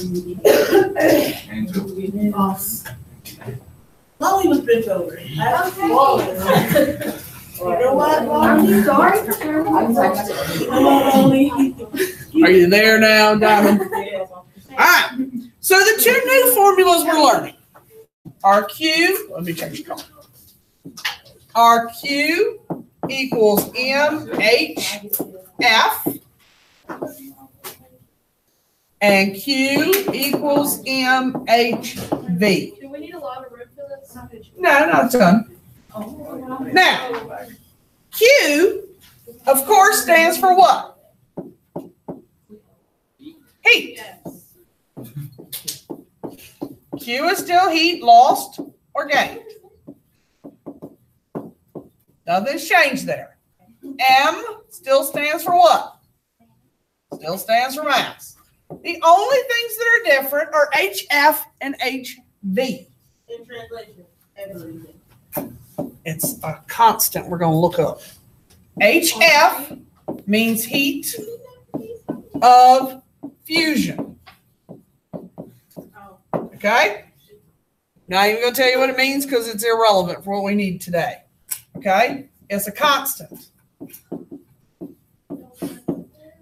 Molly was bent over. You know what, Molly? I'm sorry. You know what, Molly? Are you there now, Diamond? All right. So the two new formulas we're learning. RQ, let me change the color. RQ equals MHF. And Q equals MHV. Do we need a lot of room for this? No, not a ton. Now, Q, of course, stands for what? Heat. Q is still heat, lost or gained. Nothing's changed there. M still stands for what? Still stands for mass. The only things that are different are HF and HV. In translation, everything. It's a constant we're going to look up. HF means heat of fusion. Okay? Not even going to tell you what it means because it's irrelevant for what we need today. Okay? It's a constant.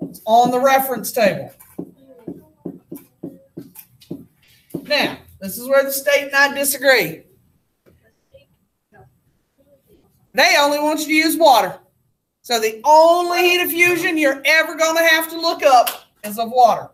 It's on the reference table. Now, this is where the state and I disagree. They only want you to use water. So the only heat of fusion you're ever going to have to look up is of water.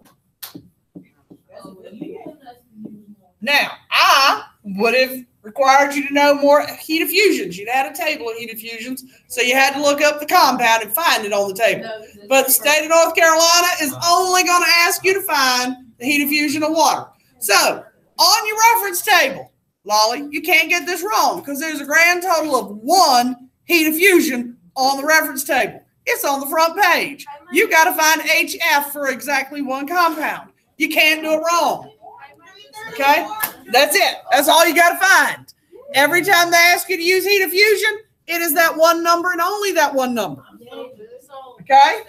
Now, I would have required you to know more heat of fusions. You'd had a table of heat of fusions, so you had to look up the compound and find it on the table. But the state of North Carolina is only going to ask you to find the heat of fusion of water. So, on your reference table, Lolly, you can't get this wrong because there's a grand total of 1 heat of fusion on the reference table. It's on the front page. You got to find HF for exactly 1 compound. You can't do it wrong. Okay? That's it. That's all you got to find. Every time they ask you to use heat of fusion, it is that 1 number and only that 1 number. Okay?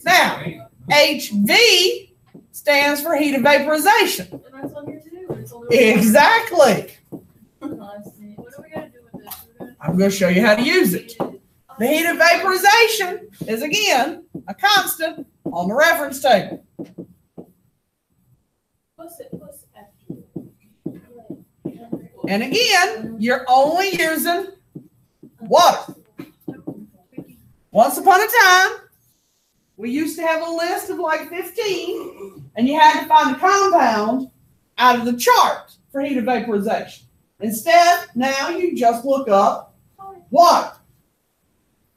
Now, HV stands for heat of vaporization. And that's on here too. It's on Exactly. What are we gonna do with this? I'm going to show you how to use it. The heat of vaporization is, again, a constant on the reference table. And again, you're only using water. Once upon a time, we used to have a list of like 15, and you had to find a compound out of the chart for heat of vaporization. Instead, now you just look up water.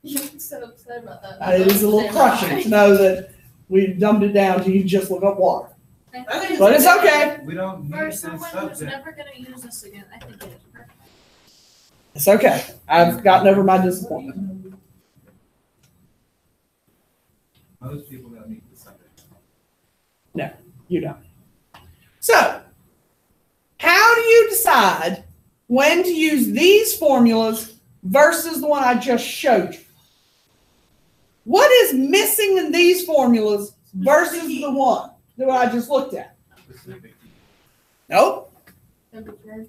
I'm so upset about that. It is a little crushing to know that we dumbed it down to you just look up water. But it's okay. We don't need For this someone who's subject. never gonna use this again, I think it is perfect. It's okay. I've gotten over my disappointment. Most people don't need this subject. You don't. So, how do you decide when to use these formulas versus the one I just showed you? What is missing in these formulas versus the one that I just looked at? Specific. Nope. Temperature.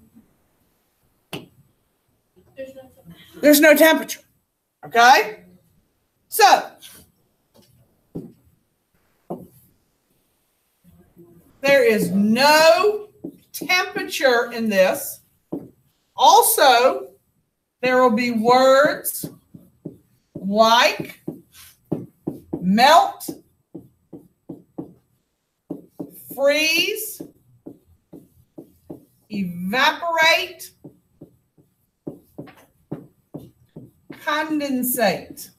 There's no temperature. Okay? So, there is no temperature in this. Also, there will be words like melt, freeze, evaporate, condensate.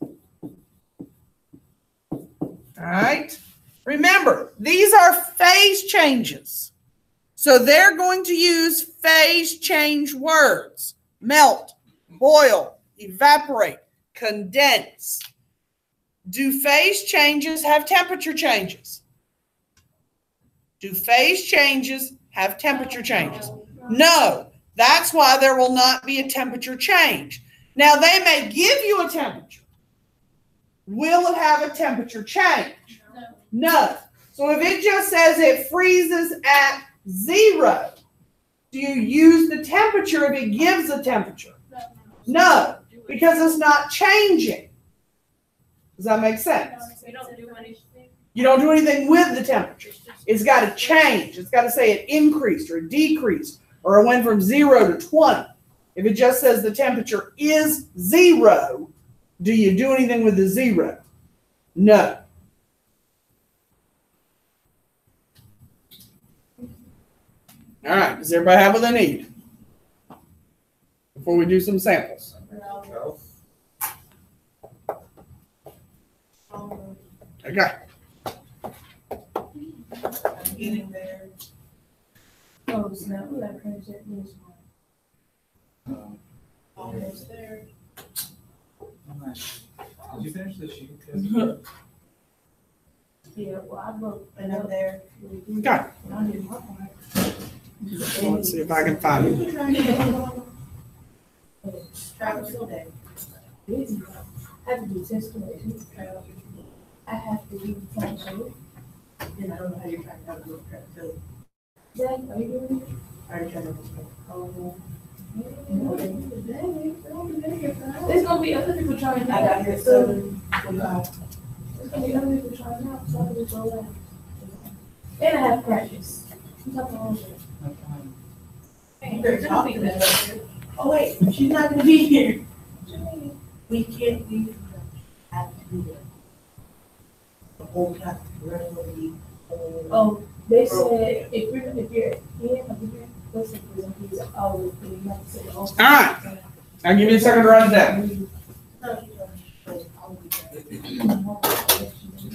All right. Remember, these are phase changes. So they're going to use phase change words. Melt, boil, evaporate, condense. Do phase changes have temperature changes? Do phase changes have temperature changes? No. That's why there will not be a temperature change. Now, they may give you a temperature. will it have a temperature change? No. So if it just says it freezes at 0, do you use the temperature if it gives a temperature? No, because it's not changing. Does that make sense? We don't do anything. You don't do anything with the temperature. It's got to change. It's got to say it increased or decreased or it went from 0 to 20. If it just says the temperature is 0, do you do anything with the 0? No. All right. Does everybody have what they need? Before we do some samples. Okay. I'm getting there. Oh, snap, that crazy news. Almost there. Did you finish the sheet? Yeah, well, I wrote, And I'm there. Okay. I didn't work on it. Let's see if I can find it. Travis today. Busy. I have to do testimony. I have to do function. And I don't know how you're trying to have a little prep too. Zach, are you doing it? Are you trying to? Oh, there's gonna be other people trying I out. got here at 7:45. There's gonna be other people trying out, so I can just go out. And I have practice. I'm talking all day. You better talk to that. Oh wait, she's not gonna be here. We can't leave. I have to do that. The whole time, the rest of the week. Oh, they said if you're in, listen, he's always, you have to say, oh. All right. I'll give you a second to write it down.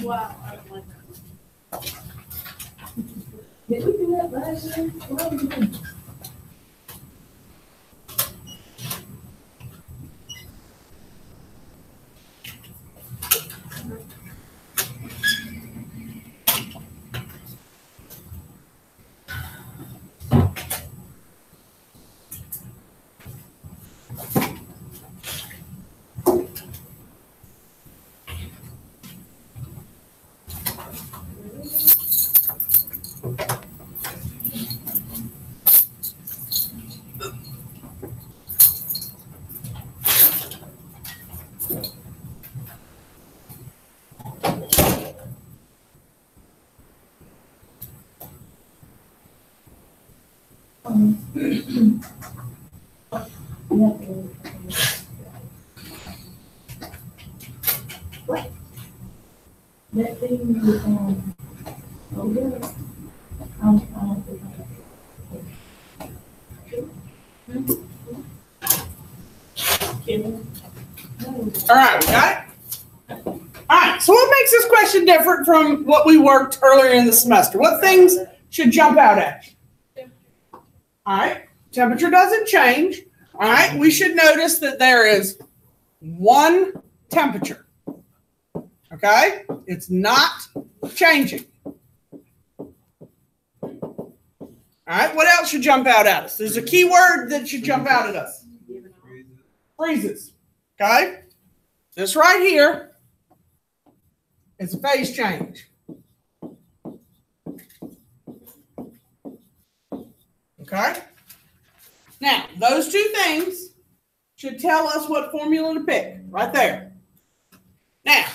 Wow, I don't like that. Did we do that last year? Why are we doing it? What? That thing with, oh, yeah. I don't think All right, we got it? All right, so what makes this question different from what we worked earlier in the semester? What things should jump out at you? All right, temperature doesn't change. All right, we should notice that there is one temperature. Okay, it's not changing. All right, what else should jump out at us? There's a key word that should jump out at us. Freezes. Okay, this right here is a phase change. Okay, now those two things should tell us what formula to pick right there. Now,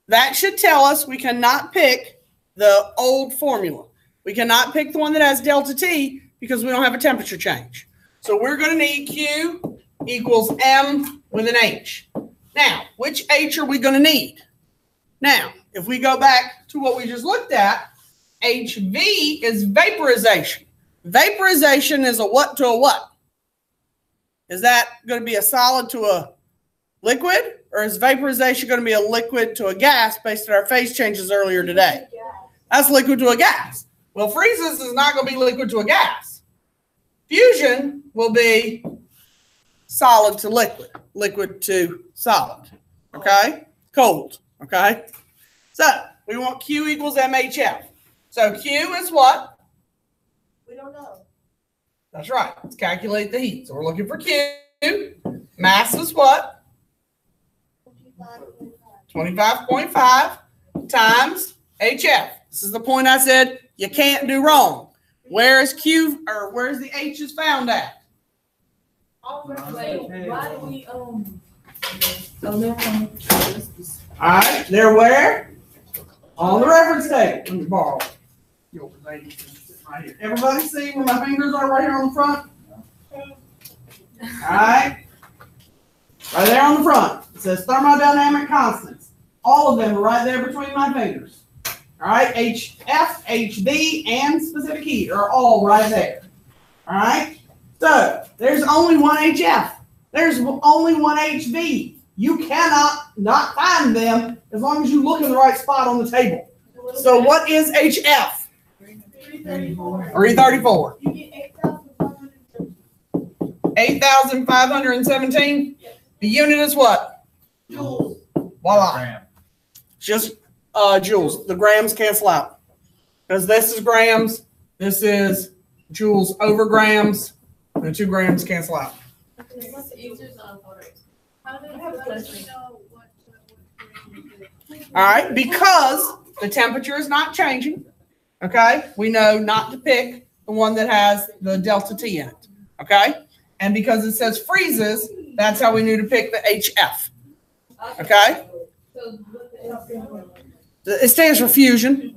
that should tell us we cannot pick the old formula. We cannot pick the one that has delta T because we don't have a temperature change. So we're going to need Q equals M with an H. Now, which H are we going to need? Now, if we go back to what we just looked at, HV is vaporization. Vaporization is a what to a what? Is that going to be a solid to a liquid? Or is vaporization going to be a liquid to a gas based on our phase changes earlier today? That's liquid to a gas. Well, freezes is not going to be liquid to a gas. Fusion will be solid to liquid, liquid to solid, okay? Cold, okay? So we want Q equals MHF. So Q is what? We don't know. That's right. Let's calculate the heat. So we're looking for Q. Mass is what? 25.5. 25.5 times HF. This is the point I said you can't do wrong. Where is Q, or where's the H is found at? Why do we All right, they're where? On the reference table. Let me borrow yours, lady. Right here. Everybody see where my fingers are right here on the front? All right. Right there on the front. It says thermodynamic constants. All of them are right there between my fingers. All right, HF, HV, and specific heat are all right there. All right. So there's only one HF. There's only one HV. You cannot not find them as long as you look in the right spot on the table. So what is HF? 334. You get 8,517. 8,517. The unit is what? Joules. Voila. Gram. Just joules. The grams cancel out. Because this is grams, this is joules over grams, and the 2 grams cancel out. What's the answers on photos? How do I have a question. we know what All right, because the temperature is not changing, okay, we know not to pick the one that has the delta T in it, okay? And because it says freezes, that's how we knew to pick the HF, okay? It stands for fusion,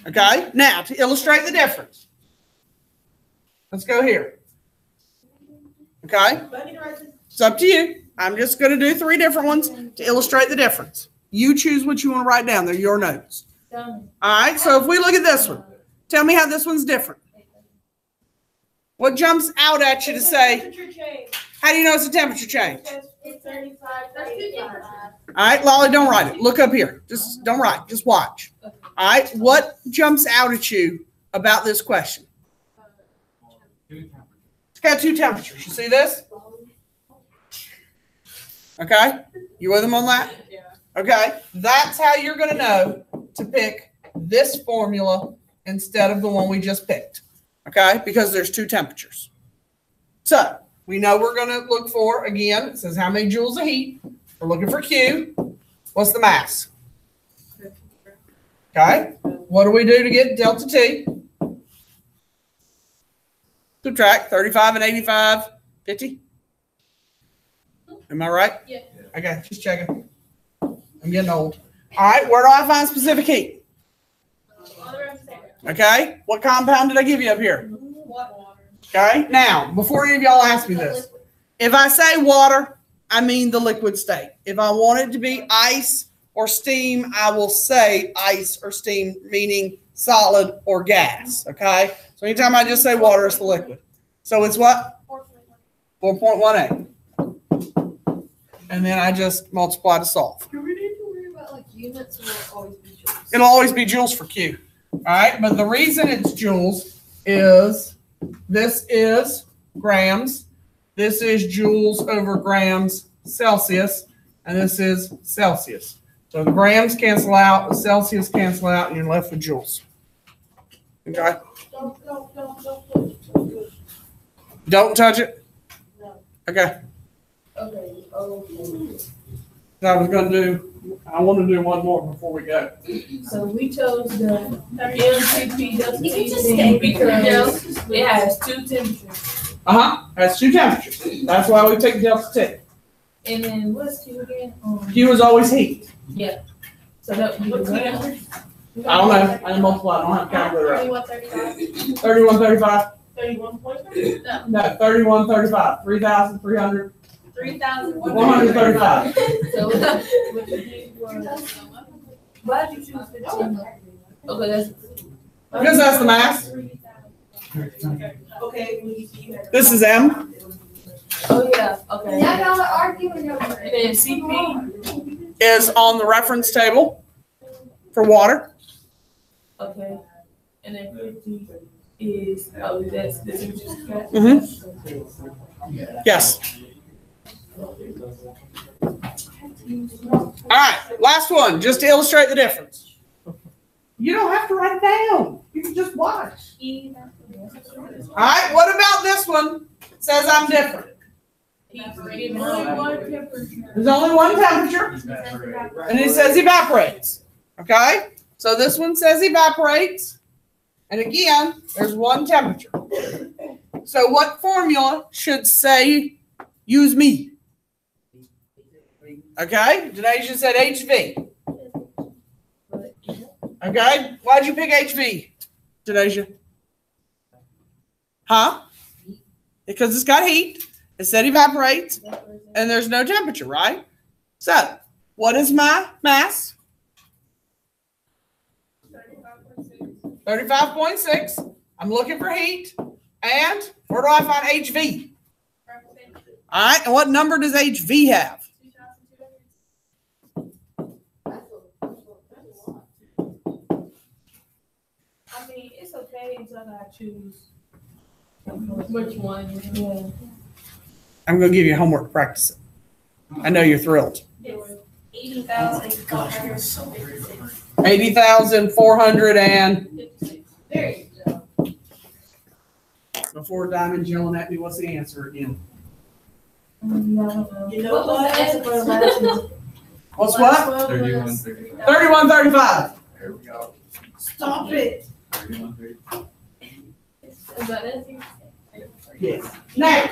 okay? Now, to illustrate the difference, let's go here, okay? It's up to you. I'm just going to do 3 different ones to illustrate the difference. You choose what you want to write down. They're your notes. All right, so if we look at this one, tell me how this one's different. What jumps out at you to say, how do you know it's a temperature change? It's 35, 35. All right, Lolly, don't write it. Look up here. Just don't write. Just watch. All right, what jumps out at you about this question? It's got 2 temperatures. You see this? Okay, you with them on that? Yeah. Okay, that's how you're going to know to pick this formula instead of the one we just picked. Okay, because there's 2 temperatures. So we know we're going to look for, again, it says how many joules of heat. We're looking for Q. What's the mass? Okay, what do we do to get delta T? Subtract 35 and 85, 50. Am I right? Yeah. Okay, just checking. I'm getting old. All right, where do I find specific heat? Okay, what compound did I give you up here? Water. Okay, now, before any of y'all ask me this, if I say water, I mean the liquid state. If I want it to be ice or steam, I will say ice or steam, meaning solid or gas, okay? So anytime I just say water, it's the liquid. So it's what? 4.18. And then I just multiply to solve. Do we need to worry about like units, or will it always be joules? It'll always be joules for Q. All right, but the reason it's joules is this is grams, this is joules over grams Celsius, and this is Celsius. So the grams cancel out, the Celsius cancel out, and you're left with joules. Okay? Don't touch it? Okay. Okay. I was going to do, I want to do one more before we go. So we chose the LCP delta You can just T stay. because it has 2 temperatures. That's 2 temperatures. That's why we take delta T. And then what's Q again? Q is always heat. Yeah. So that would be the gram. I don't know. I didn't multiply. I don't have a calculator. 31, 35. 31, 35. 31.3? No. No, 31, 35. 3,300. 3,135. 135. So what you did was, why did you choose 15? Okay, that's. Because that's the mass. Okay. This is M. Oh, yeah, okay. Yeah, y'all are arguing over And it. then CP, Is on the reference table for water. okay. And then 50 is, oh, that's, this is just. Yes. All right, last one, just to illustrate the difference. You don't have to write it down. You can just watch. All right, what about this one? It says I'm different. Only one temperature. There's only one temperature, and it says evaporates. Okay? So this one says evaporates. And again, there's one temperature. So what formula should say use me? Okay? Janasia said HV. Okay? Why'd you pick HV, Janasia? Huh? Because it's got heat. It said evaporates. And there's no temperature, right? So, what is my mass? 35.6. I'm looking for heat. And where do I find HV? All right. And what number does HV have? I mean, it's okay until I choose. Which one? Yeah. I'm going to give you homework to practice it. I know you're thrilled. It's 80,000. 80,400 and There you go. before Diamond's yelling at me, what's the answer again? No. You know What was the answer for the last one? What's what? 31, 35. 3135. There we go. Stop it. 31, 35. Is that it? Yes. Now,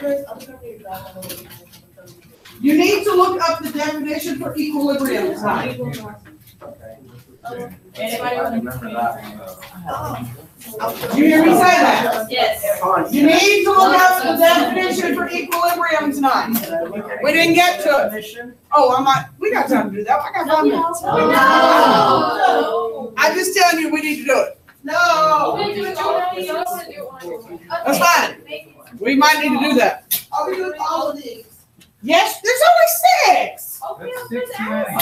you need to look up the definition for equilibrium tonight. Anybody I want remember that one. Did you hear me say that? Yes. You need to look up the definition for equilibrium tonight. We didn't get to it. Oh, I'm not, we got time to do that. I got 5 minutes. No. I'm just telling you, we need to do it. No. That's fine. We might need to do that. Are we doing all of these? Yes, there's only 6. That's 6 too many.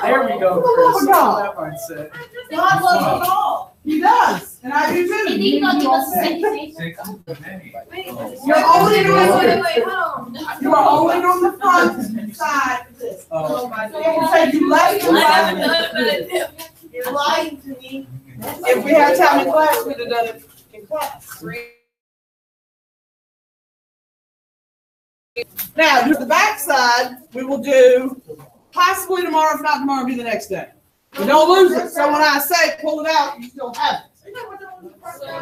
There we go, Oh, Chris. God. That mindset. God loves us all. He does, and I do too. And you not give us 6 is too many. You're only doing hold on. You are only on the front side of this. Oh, my It said you left the side. You're lying to me. If we had time in class, we'd have done it in class. Now, to the back side, we will do possibly tomorrow. If not tomorrow, it'll be the next day. We don't lose it. So when I say pull it out, you still have it.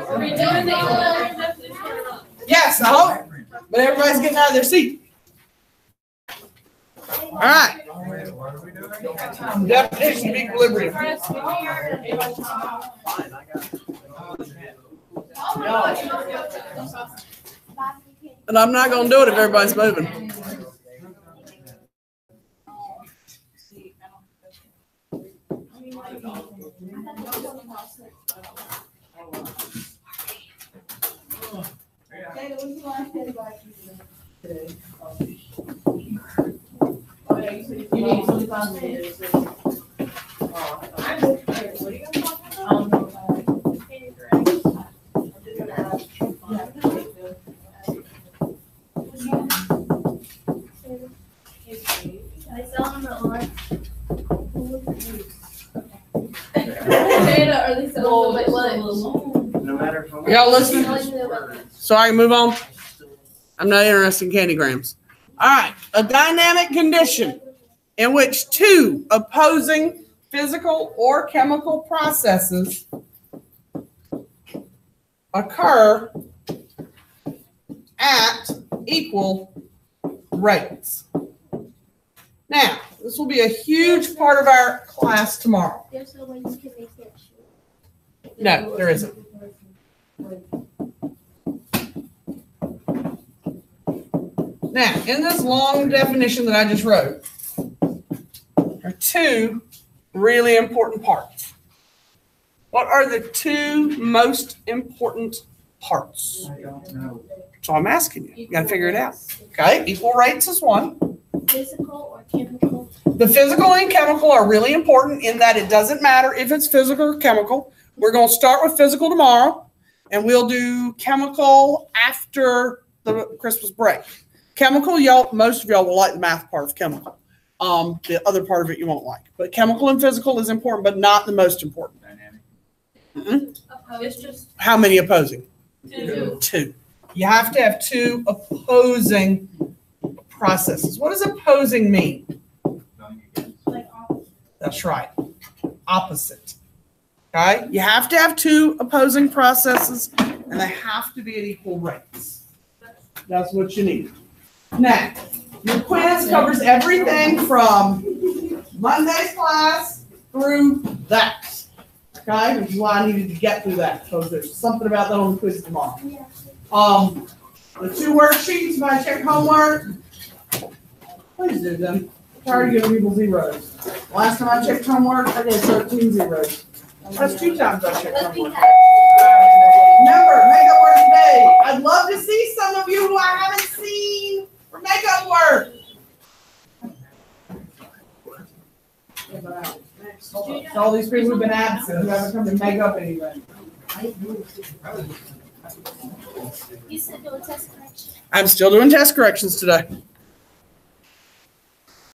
Are we doing the equilibrium definition or not? Yes, I hope. But everybody's getting out of their seat. All right. What are we doing? Definition of equilibrium. Fine, I got it. And I'm not going to do it if everybody's moving. You need 25 minutes. Data, are they selling them at lunch? No matter how Y'all much- listening? So I can move on? I'm not interested in candygrams. All right. A dynamic condition in which two opposing physical or chemical processes occur at equal rates. Now, this will be a huge part of our class tomorrow. There's no way you can make that short. No, there isn't. Now, in this long definition that I just wrote, there are two really important parts. What are the two most important parts? I don't know. So I'm asking you. You got to figure it out. Okay, equal rates is one. Physical or chemical? The physical and chemical are really important in that it doesn't matter if it's physical or chemical. We're going to start with physical tomorrow, and we'll do chemical after the Christmas break. Chemical, most of y'all will like the math part of chemical. The other part of it you won't like. But chemical and physical is important, but not the most important. Dynamic. It's just How many opposing? two. Two. You have to have two opposing processes. What does opposing mean? Like, That's right. Opposite. Okay? You have to have two opposing processes and they have to be at equal rates. That's what you need. Now, your quiz covers everything from Monday's class through that. Okay? Which is why I needed to get through that because there's something about that on the quiz tomorrow. The two worksheets, if I check homework, please do them. I'm tired of giving people zeros. Last time I checked homework, I gave 13 zeros. That's 2 times I checked homework. Remember, makeup work today. I'd love to see some of you who I haven't seen for makeup work. So all these people who've been absent who haven't come to make up anything. you said no test correction. I'm still doing test corrections today.